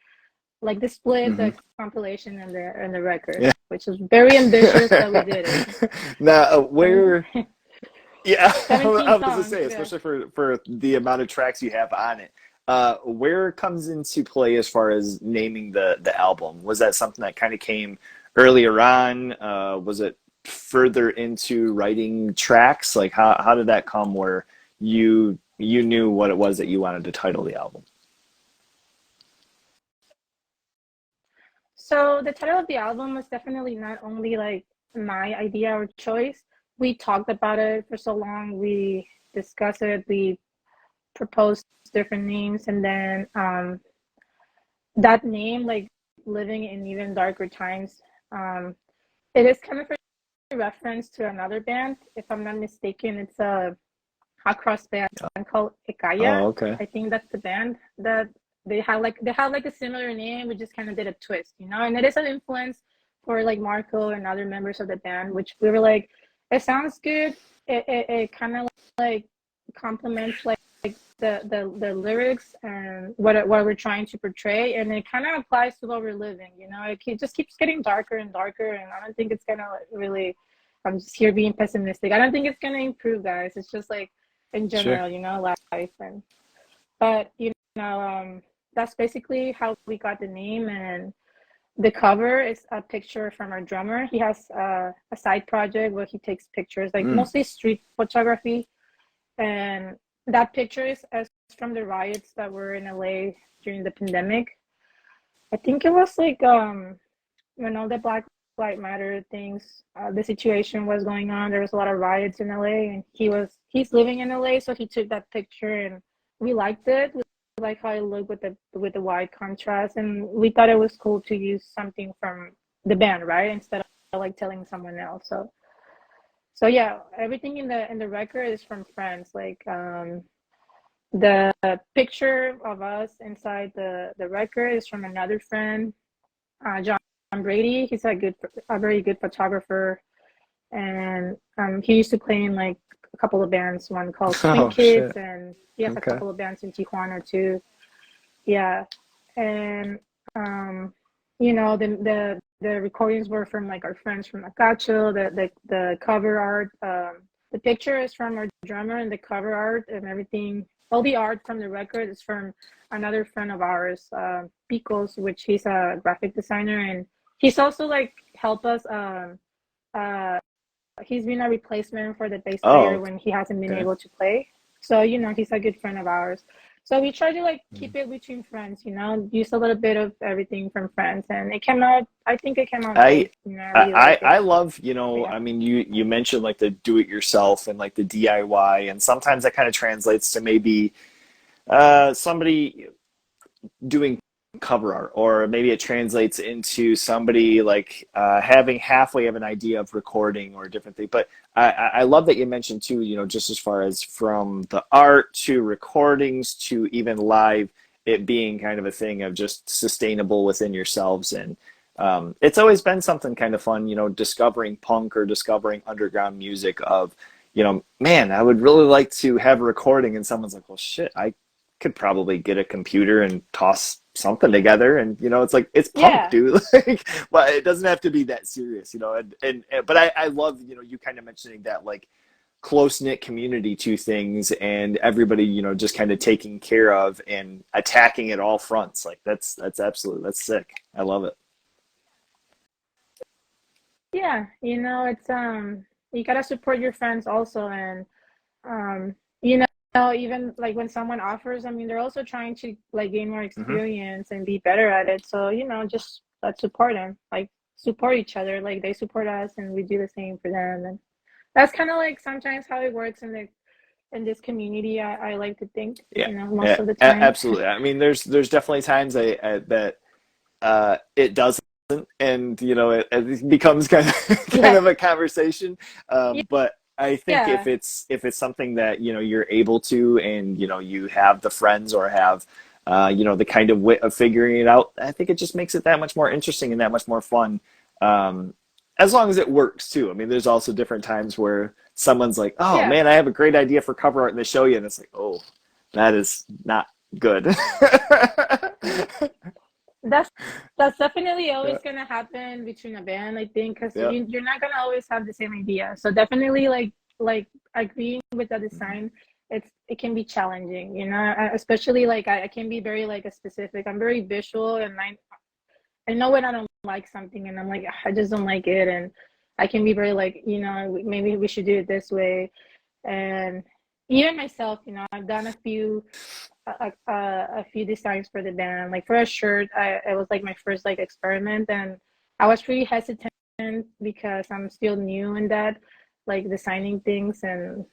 the split, Hmm. the compilation, and the record, Yeah. which was very ambitious, but we did it. Now, 17, where? Yeah, 17 I was gonna songs. say, Yeah. especially for the amount of tracks you have on it, where it comes into play as far as naming the album? Was that something that kind of came earlier on? Was it further into writing tracks? Like how did that come where you knew what it was that you wanted to title the album? So the title of the album was definitely not only like my idea or choice. We talked about it for so long. We discussed it. We proposed different names, and then that name, like living in even darker times, it is kind of a reference to another band. If I'm not mistaken, it's a hot cross band called Ekaya. Oh, okay. I think that's the band that they have like a similar name. We just kind of did a twist, and it is an influence for like Marco and other members of the band, which we were like, it sounds good. It kind of like complements like the lyrics and what we're trying to portray, and it kind of applies to what we're living. It just keeps getting darker and darker, and I don't think it's gonna really. I'm just here being pessimistic. I don't think it's gonna improve, guys. It's just like in Sure. general, life. And but that's basically how we got the name. And the cover is a picture from our drummer. He has a side project where he takes pictures, like Mm. mostly street photography. And that picture is from the riots that were in LA during the pandemic. I think it was like when all the Black Lives Matter things, the situation was going on. There was a lot of riots in LA, and he's living in LA, so he took that picture, and we liked it. We liked how it looked with the white contrast, and we thought it was cool to use something from the band, right, instead of like telling someone else. So yeah, everything in the record is from friends. Like the picture of us inside the record is from another friend, John Brady. He's a very good photographer, and he used to play in like a couple of bands, one called Swing Oh Kids, shit. and he has a Okay. couple of bands in Tijuana too. Yeah, and the recordings were from like our friends from Acacho. The cover art, the picture is from our drummer, and the cover art and everything. All the art from the record is from another friend of ours, Picos, which he's a graphic designer, and he's also like helped us. Uh, he's been a replacement for the bass player Oh, when he hasn't been okay. able to play. So he's a good friend of ours. So we try to like keep it between friends, use a little bit of everything from friends, and it came out. I think it came out I great. I really I like I it. love, So yeah, I mean, you mentioned like the do it yourself and like the DIY, and sometimes that kind of translates to maybe somebody doing cover art, or maybe it translates into somebody like having halfway of an idea of recording or a different thing. But I love that you mentioned too, just as far as from the art to recordings to even live, it being kind of a thing of just sustainable within yourselves. And it's always been something kind of fun, discovering punk or discovering underground music of, man, I would really like to have a recording, and someone's like, well, shit, I could probably get a computer and toss something together, and it's like, it's punk, yeah, dude. Like, well, it doesn't have to be that serious, but I love, you kind of mentioning that like close knit community to things, and everybody, just kind of taking care of and attacking at all fronts. Like that's absolutely, that's sick. I love it. yeah. It's you gotta support your friends also, and you even like when someone offers, I mean, they're also trying to like gain more Hmm. experience and be better at it. So just let's support them, like support each other, like they support us, and we do the same for them. And that's kind of like sometimes how it works in this community. I like to think, Yeah, most yeah, of the time. absolutely. I mean, there's definitely times that it doesn't, and it becomes kind of kind Yeah, of a conversation. But I think yeah, if it's something that you're able to, and you have the friends, or have the kind of wit of figuring it out, I think it just makes it that much more interesting and that much more fun. Um, as long as it works too. I mean, there's also different times where someone's like, "Oh yeah. man, I have a great idea for cover art," and they show you, and it's like, "Oh, that is not good." That's that's definitely Yeah, always gonna happen between a band, I think, because yeah. you're not gonna always have the same idea. So definitely, like agreeing with the design, it can be challenging, especially like I can be very like a specific. I'm very visual, and I know when I don't like something, and I'm like, I just don't like it, and I can be very like, maybe we should do it this way. And even myself, I've done a few a few designs for the band. Like for a shirt, it was like my first like experiment, and I was pretty hesitant because I'm still new in that, like designing things. And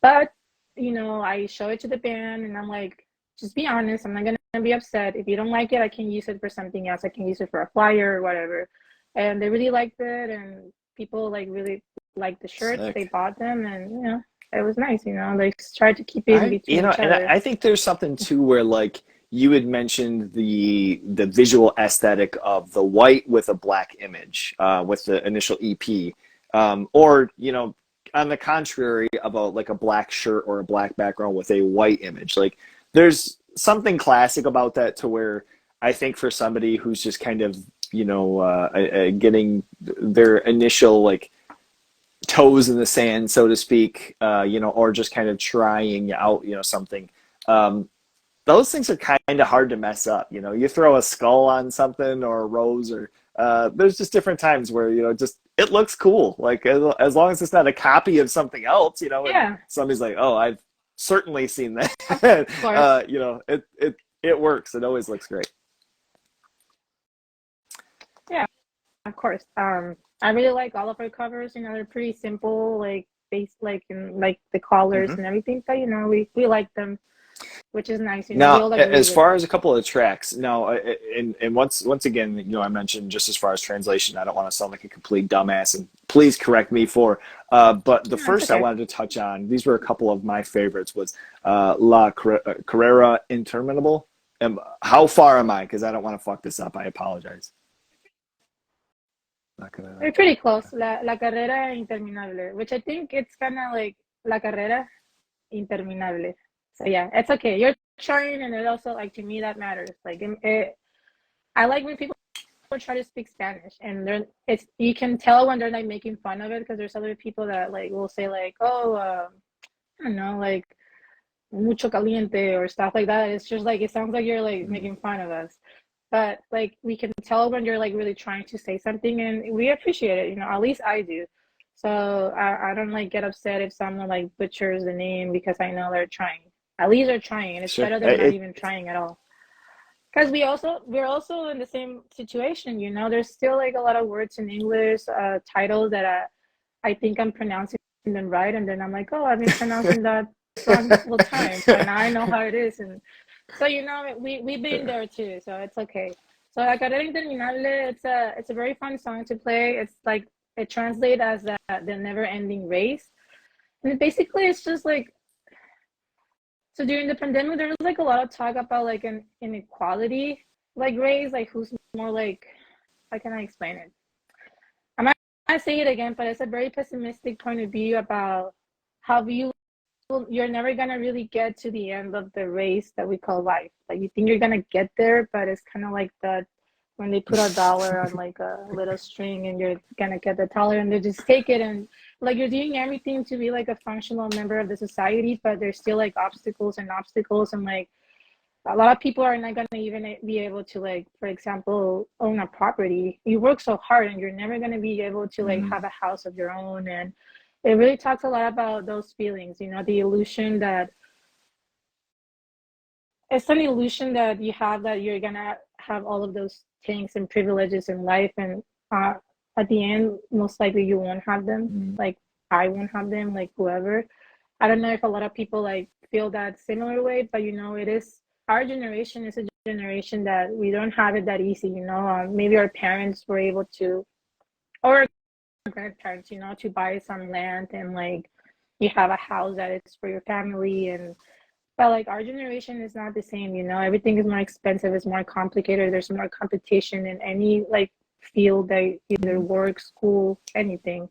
but I show it to the band, and I'm like, just be honest. I'm not gonna be upset. If you don't like it, I can use it for something else. I can use it for a flyer or whatever. And they really liked it, and people like really liked the shirts. They Sick. bought them, and it was nice. They tried to keep it in I, between each and other. I think there's something too where like you had mentioned the visual aesthetic of the white with a black image with the initial EP, or on the contrary about like a black shirt or a black background with a white image. Like there's something classic about that to where I think for somebody who's just kind of getting their initial like toes in the sand, so to speak, or just kind of trying out, something. Um, those things are kind of hard to mess up. You throw a skull on something or a rose, or there's just different times where just it looks cool. Like as long as it's not a copy of something else, and Yeah, somebody's like, "Oh, I've certainly seen of that." course. It works. It always looks great. Yeah, of course. I really like all of our covers. They're pretty simple, like base, like in like the colors Hmm. and everything. But we like them, which is nice. We Now, all agree as with far that. as a couple of tracks, now, and once again, I mentioned just as far as translation, I don't want to sound like a complete dumbass, and please correct me but the No, it's first I okay. wanted to touch on, these were a couple of my favorites, was Carrera Interminable. How far am I? Because I don't want to fuck this up. I apologize. Not gonna. We're pretty close. La carrera interminable, which I think it's kind of like la carrera interminable. So yeah, it's okay. You're trying, and it also like to me that matters. Like I like when people try to speak Spanish, and it's you can tell when they're like making fun of it because there's other people that like will say like, oh, I don't know, like mucho caliente or stuff like that. It's just like it sounds like you're like Mhm. making fun of us. But like we can tell when you're like really trying to say something, and we appreciate it. At least I do. So I don't like get upset if someone like butchers the name because I know they're trying. At least they're trying, and it's Sure. better than not even trying at all. Because we're also in the same situation. There's still like a lot of words in English, titles that I think I'm pronouncing them right, and then I'm like, oh, I've been pronouncing that wrong this whole time, but now I know how it is, and so we've been there too, so it's okay. So La Carrera Interminable, it's a very fun song to play. It's like it translates as the never ending race, and basically it's just like so during the pandemic there was like a lot of talk about like an inequality like race, like who's more like how can I explain it? I'm not gonna say it again, but it's a very pessimistic point of view about how you're never gonna really get to the end of the race that we call life. Like you think you're gonna get there, but it's kind of like that when they put a dollar on like a little string and you're gonna get the dollar and they just take it and like you're doing everything to be like a functional member of the society, but there's still like obstacles and like a lot of people are not going to even be able to like for example own a property. You work so hard and you're never going to be able to like Mhm. have a house of your own, and it really talks a lot about those feelings, the illusion that it's an illusion that you have that you're going to have all of those things and privileges in life, and uh, at the end most likely you won't have them. Mhm. Like I won't have them, like whoever. I don't know if a lot of people like feel that similar way, but it is our generation is a generation that we don't have it that easy. Maybe our parents were able to, or our grandparents, to buy some land and like you have a house that is for your family, and but like our generation is not the same. Everything is more expensive, it's more complicated. There's more competition in any like field that either Mhm. work, school, anything.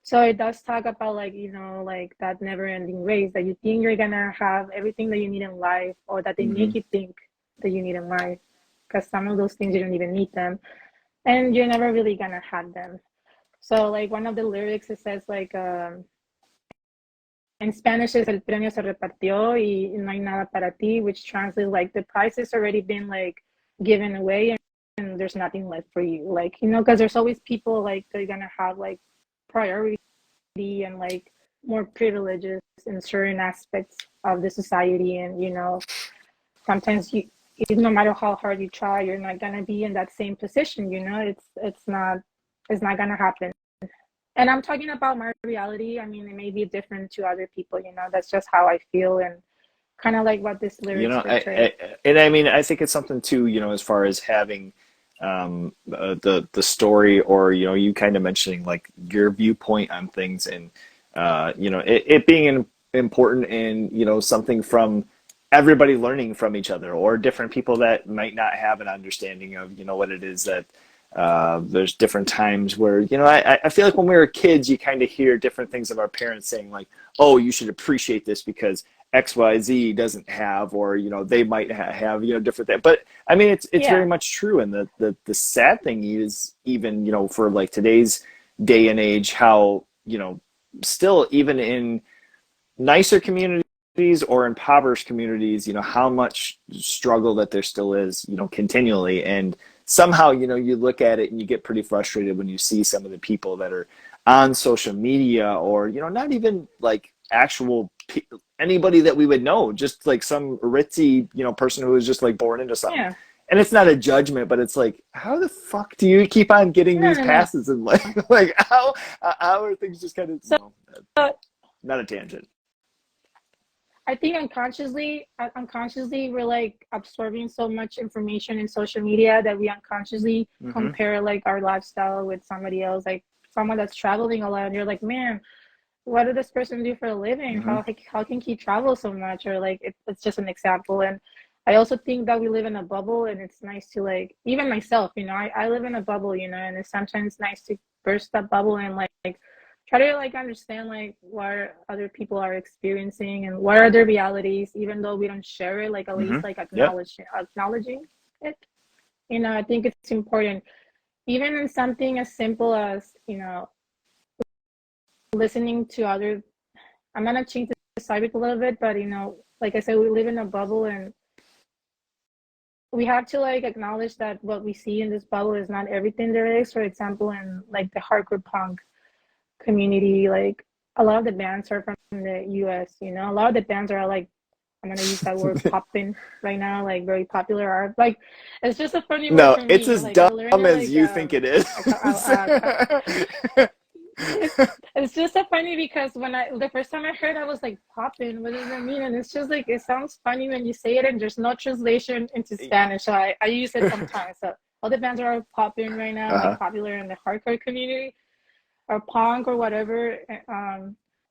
So it does talk about like, like that never ending race that you think you're gonna have everything that you need in life, or that they Mhm. make you think that you need in life. Because some of those things you don't even need them. And you're never really gonna have them. So like one of the lyrics it says like in Spanish is el premio se repartió y no hay nada para ti, which translates like the prize has already been like given away, and there's nothing left for you. Like, because there's always people like they're gonna have like priority and like more privileges in certain aspects of the society, and sometimes no matter how hard you try, you're not gonna be in that same position. It's not gonna happen. And I'm talking about my reality. I mean, it may be different to other people. That's just how I feel, and kind of like what this You lyrics know, portray. and I mean, I think it's something too, as far as having the story, or you kind of mentioning like your viewpoint on things, and it being important, and something from everybody learning from each other, or different people that might not have an understanding of what it is that there's different times where I feel like when we were kids, you kind of hear different things of our parents saying like, oh, you should appreciate this because XYZ doesn't have, or they might have different things. But I mean, it's Yeah. very much true. And the sad thing is, even for like today's day and age, how still, even in nicer communities or impoverished communities, how much struggle that there still is, continually. And somehow, you look at it and you get pretty frustrated when you see some of the people that are on social media, or not even like actual anybody that we would know, just like some ritzy person who was just like born into something. Yeah. And it's not a judgment, but it's like, how the fuck do you keep on getting No, these no, no. passes in life? Like how are things just kind of So not a tangent. I think unconsciously, we're like absorbing so much information in social media that we unconsciously Mm-hmm. compare like our lifestyle with somebody else, like someone that's traveling a lot, and you're like, man, what did this person do for a living? Mm-hmm. How can he travel so much? Or like it's just an example. And I also think that we live in a bubble, and it's nice to like, even myself, I live in a bubble, and it's sometimes nice to burst that bubble and like try to like understand like what other people are experiencing and what are their realities, even though we don't share it, like at Mm-hmm. least like Yep. acknowledging it. I think it's important, even in something as simple as listening to other. I'm gonna change the subject a little bit, but like I said, we live in a bubble, and we have to like acknowledge that what we see in this bubble is not everything there is. For example, in like the hardcore punk community, like a lot of the bands are from the US. A lot of the bands are like, I'm gonna use that word, popping right now, like very popular. Are like, it's just a funny word No, for it's me. as Like I dumb learned it as like you think it is. it's just so funny because when the first time I heard, I was like, popping, what does that mean? And it's just like, it sounds funny when you say it, and there's no translation into Spanish, so I use it sometimes. So all the bands are popping right now, like Uh-huh. popular in the hardcore community or punk or whatever.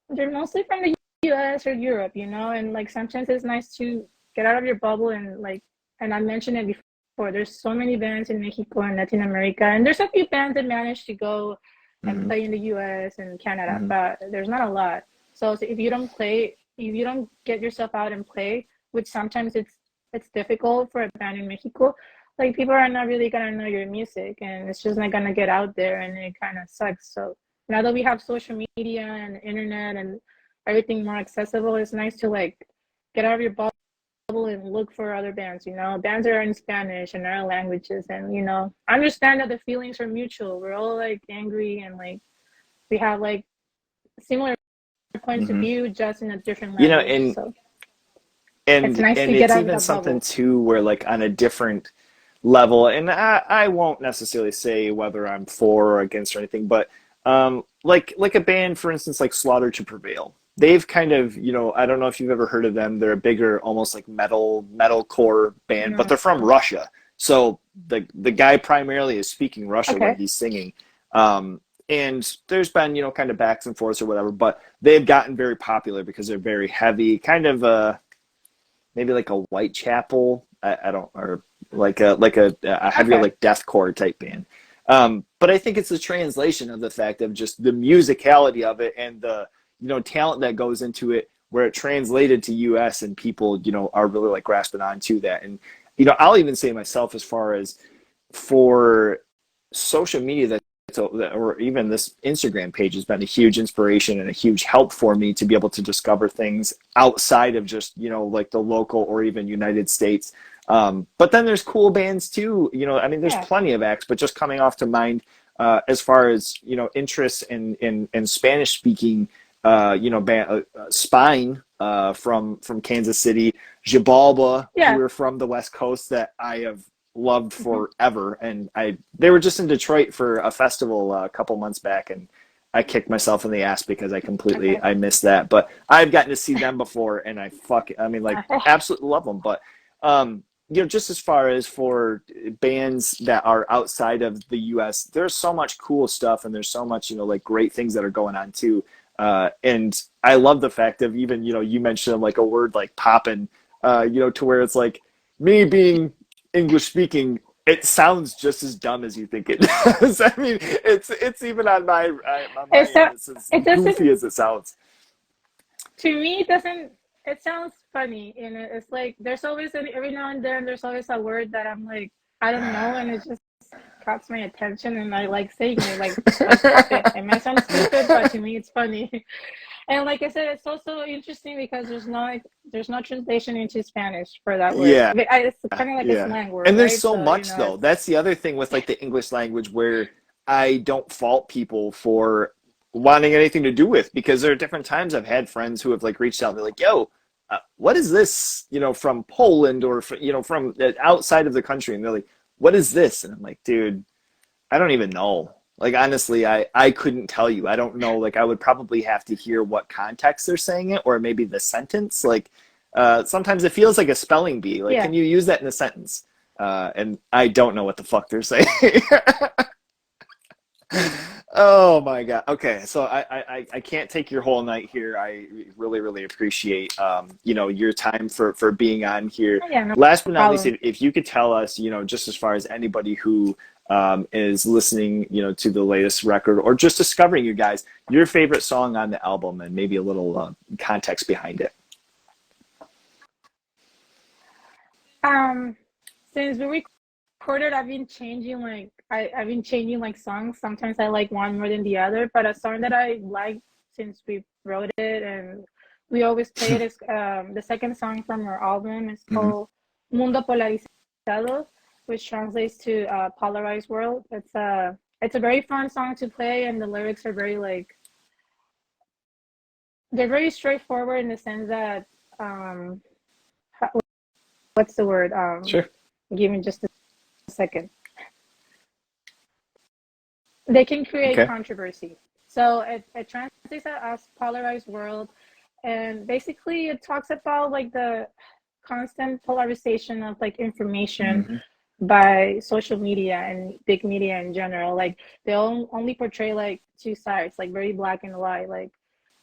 They're mostly from the US or Europe, and like sometimes it's nice to get out of your bubble, and like, and I mentioned it before, there's so many bands in Mexico and Latin America, and there's a few bands that manage to go and Mm-hmm. play in the US and Canada, Mm-hmm. but there's not a lot. So if you don't get yourself out and play, which sometimes it's difficult for a band in Mexico, like people are not really gonna know your music, and it's just not gonna get out there, and it kind of sucks. So now that we have social media and internet and everything more accessible, it's nice to like get out of your bubble and look for other bands. Bands are in Spanish and other languages, and understand that the feelings are mutual. We're all like angry, and like we have like similar points of Mm-hmm. view, just in a different language. And So it's and nice and to get it's out of even that something bubble. too where like on a different level, and I won't necessarily say whether I'm for or against or anything, but like a band, for instance, like Slaughter to Prevail. They've kind of, I don't know if you've ever heard of them. They're a bigger, almost like metalcore band, but No. they're from Russia. So the guy primarily is speaking Russian when Okay. he's singing. And there's been, kind of backs and forths or whatever, but they've gotten very popular because they're very heavy, kind of maybe like a Whitechapel, I don't, or like a heavier Okay. like deathcore type band. But I think it's a translation of the fact of just the musicality of it, and the talent that goes into it, where it translated to US, and people are really like grasping on to that. And I'll even say myself, as far as for social media, or even this Instagram page has been a huge inspiration and a huge help for me to be able to discover things outside of just like the local or even United States. But then there's cool bands too. I mean, there's Yeah. plenty of acts, but just coming off to mind, as far as interests in Spanish speaking, band, Spine. from Kansas City, Jibalba, who Yeah. are from the West Coast that I have loved Hmm. forever, and they were just in Detroit for a festival a couple months back, and I kicked myself in the ass because Okay. I missed that. But I've gotten to see them before, and I mean, like, absolutely love them. But just as far as for bands that are outside of the U.S., there's so much cool stuff, and there's so much like great things that are going on too. And I love the fact of even you mentioned like a word like poppin', to where it's like me being English speaking, it sounds just as dumb as you think it does. I mean, it's even on my It's end. a, It's as it doesn't, goofy as it sounds. to me, it doesn't, it sounds funny. And it's like, there's always, every now and then, there's always a word that I'm like, I don't know. And it just caught my attention and I like saying it, like pop it. It might sound stupid, but to me, it's funny. And like I said, it's also interesting because there's no translation into Spanish for that word. Yeah, It's kind of like a yeah. slang word, And there's right? so So much though. it's That's the other thing with like the English language where I don't fault people for wanting anything to do with, because there are different times I've had friends who have like reached out and they're like, "Yo, what is this? From Poland or from outside of the country," and they're like, "What is this?" And I'm like, "Dude, I don't even know." Like honestly, I couldn't tell you. I don't know. Like I would probably have to hear what context they're saying it, or maybe the sentence. Like sometimes it feels like a spelling bee. Like, yeah. can you use that in a sentence? And I don't know what the fuck they're saying. Oh my God. Okay, so I can't take your whole night here. I really really appreciate your time for being on here. Yeah, no Last but not least, problem. if you could tell us, just as far as anybody who is listening, to the latest record or just discovering you guys, your favorite song on the album and maybe a little context behind it. Um, since we recorded, I've been changing like songs. Sometimes I like one more than the other, but a song that I like since we wrote it and we always play it is the second song from our album. It's Mhm. called Mundo Polarizado, which translates to Polarized World. It's a very fun song to play, and the lyrics are very like they're very straightforward in the sense that um, what's the word? Sure. Give me just a second. They can create Okay. controversy. So it translates as polarized world, and basically it talks about like the constant polarization of like information Hmm. by social media and big media in general. Like they only portray like two sides, like very black and white. Like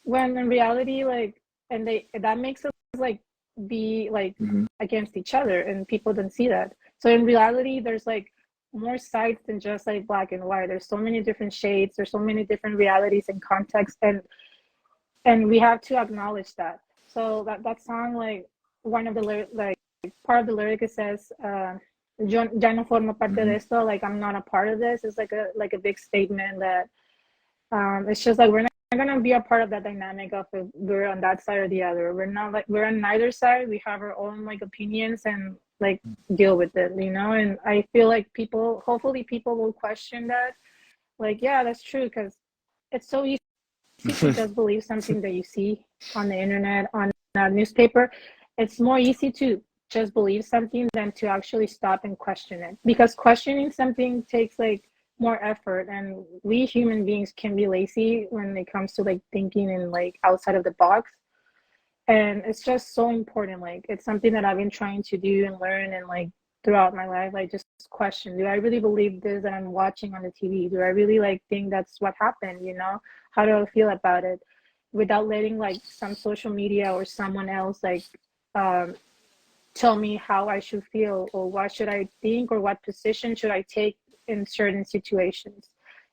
when in reality, like and they that makes us like be like Hmm. against each other, and people don't see that. So in reality, there's like more sides than just like black and white. There's so many different shades. There's so many different realities and contexts, and we have to acknowledge that. So that song, like one of the like part of the lyric, it says, "Yo ya no formo parte de Hmm. esto." Like I'm not a part of this. It's like a big statement that it's just like we're not gonna be a part of that dynamic of if we're on that side or the other. We're not like we're on neither side. We have our own like opinions and like deal with it, you know. And I feel like hopefully people will question that. Like, yeah, that's true because it's so easy to just believe something that you see on the internet, on a newspaper. It's more easy to just believe something than to actually stop and question it. Because questioning something takes like more effort, and we human beings can be lazy when it comes to like thinking and like outside of the box. And it's just so important. Like it's something that I've been trying to do and learn and like throughout my life. I just question, do I really believe this that I'm watching on the TV? Do I really like think that's what happened, you know? How do I feel about it without letting like some social media or someone else like um tell me how I should feel or what should I think or what position should I take in certain situations.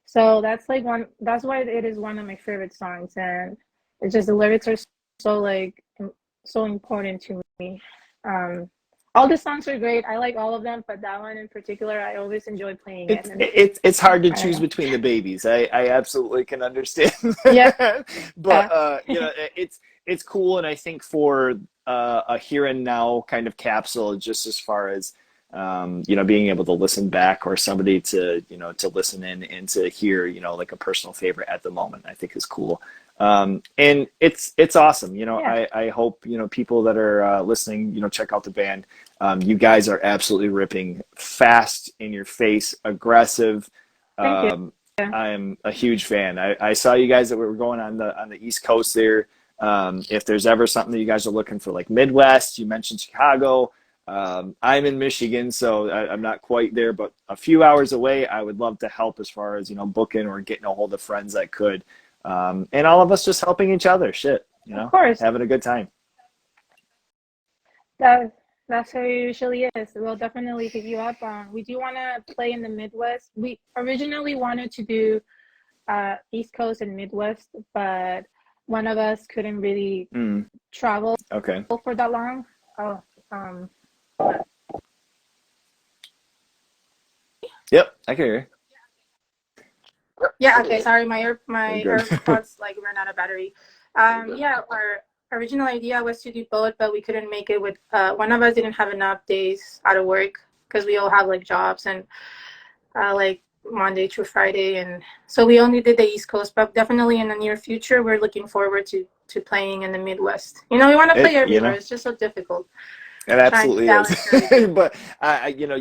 So that's why it is one of my favorite songs, and it's just the lyrics are so like so important to me. Um all the songs are great. I like all of them, but that one in particular I always enjoy playing it, and It's hard to I don't choose know. between the babies. I absolutely can understand Yeah. that. But it's cool, and I think for a here and now kind of capsule, just as far as being able to listen back, or somebody to to listen in and to hear like a personal favorite at the moment, I think is cool. And it's awesome. Yeah. I hope people that are listening, check out the band. You guys are absolutely ripping, fast, in your face, aggressive. Thank you. Um, I'm a huge fan. I saw you guys that were going on the East Coast there. If there's ever something that you guys are looking for, like Midwest, you mentioned Chicago. I'm in Michigan, so I'm not quite there, but a few hours away. I would love to help as far as booking or getting a hold of friends that could, and all of us just helping each other. Shit, Of course. having a good time. That that's how it usually is. We'll definitely hit you up. We do want to play in the Midwest. We originally wanted to do East Coast and Midwest, but one of us couldn't really Mm, travel okay. for that long. Oh, um, Yep, I can hear yeah. Okay, sorry, you. my Good. AirPods like ran out of battery. Yeah, our original idea was to do both, but we couldn't make it with one of us didn't have enough days out of work because we all have like jobs and like Monday through Friday, and so we only did the East Coast. But definitely in the near future, we're looking forward to playing in the Midwest. You know, we want to play It, everywhere. It's just so difficult It trying to absolutely is. balance everything. But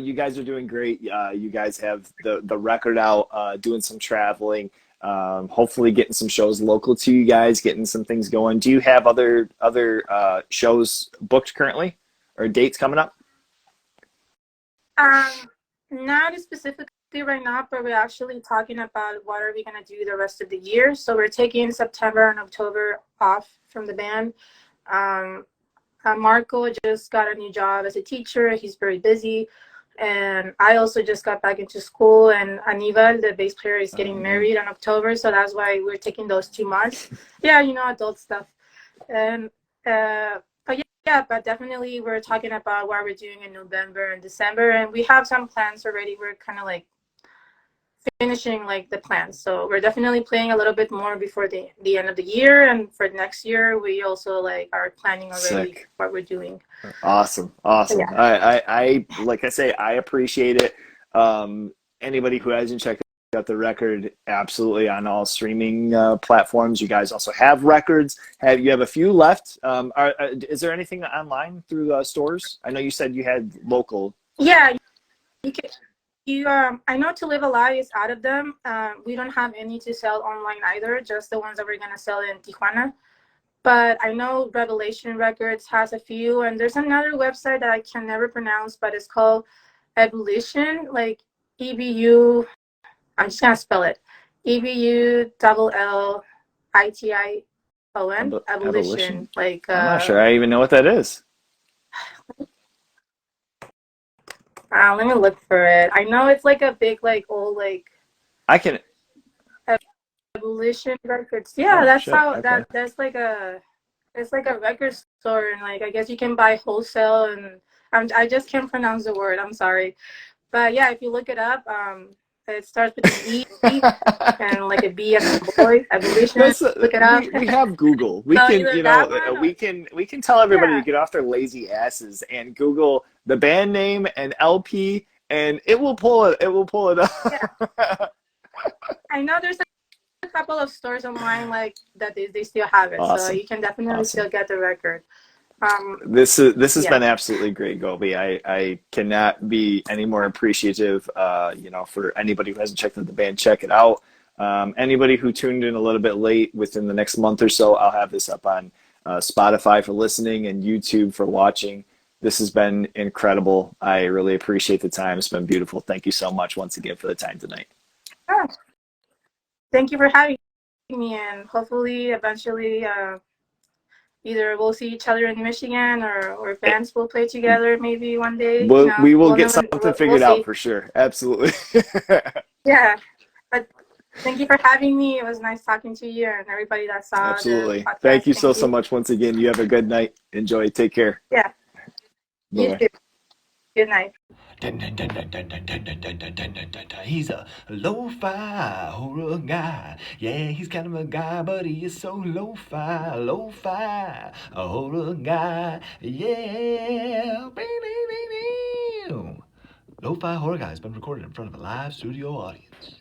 you guys are doing great. You guys have the record out, doing some traveling, hopefully getting some shows local to you guys, getting some things going. Do you have other shows booked currently, or dates coming up? Um, Not specifically right now, but we're actually talking about what are we gonna do the rest of the year. So we're taking September and October off from the band. Um, Marco just got a new job as a teacher. He's very busy. And I also just got back into school. And Aníbal, the bass player, is Oh getting man, married in October. So that's why we're taking those 2 months. Yeah, adult stuff. And, but yeah, but definitely we're talking about what we're doing in November and December. And we have some plans already. We're kind of like finishing like the plans. So we're definitely playing a little bit more before the end of the year. And for next year, we also like are planning already sick. what we're doing. Awesome, So awesome. yeah. I like I say, I appreciate it. Anybody who hasn't checked out the record, absolutely on all streaming platforms. You guys also have records. Have a few left? Is there anything online through stores? I know you said you had local. Yeah, you can. You I know To Live a Lie is out of them. We don't have any to sell online either, just the ones that we're gonna sell in Tijuana. But I know Revelation Records has a few, and there's another website that I can never pronounce, but it's called Evolution, like EBU. I'm just gonna spell it. EBULLITION. Abolition. Evolution. Like I'm not sure I even know what that is. let me look for it. I know it's like a big like old like I can. Evolution Records. Yeah, Oh that's shit. how Okay. that's like a it's like a record store, and like I guess you can buy wholesale, and I just can't pronounce the word. I'm sorry. But yeah, if you look it up, it starts with an E and like a B as in boy, evolution. That's Look it up. we have Google. We So can either that one or we can tell everybody to yeah, get off their lazy asses and Google the band name and LP, and it will pull it yeah. up. I know there's a couple of stores online like that they still have it, so Awesome, you can definitely awesome. still get the record. Um, This has yeah. been absolutely great, Gobi. I cannot be any more appreciative. For anybody who hasn't checked out the band, check it out. Anybody who tuned in a little bit late, within the next month or so, I'll have this up on Spotify for listening and YouTube for watching. This has been incredible. I really appreciate the time. It's been beautiful. Thank you so much once again for the time tonight. Oh, thank you for having me, and hopefully eventually either we'll see each other in Michigan, or It, bands will play together maybe one day. we will We'll get never. something We'll figured out see. for sure. Absolutely. Yeah, but thank you for having me. It was nice talking to you and everybody that saw the Absolutely. Thank podcast. you Thank so you. much once again. You have a good night. Enjoy. Take care. Yeah, Bye you bye. too. Good night. He's a lo-fi horror guy. Yeah, he's kind of a guy, but he is so lo-fi a horror guy. Yeah. Lo-fi horror guy has been recorded in front of a live studio audience.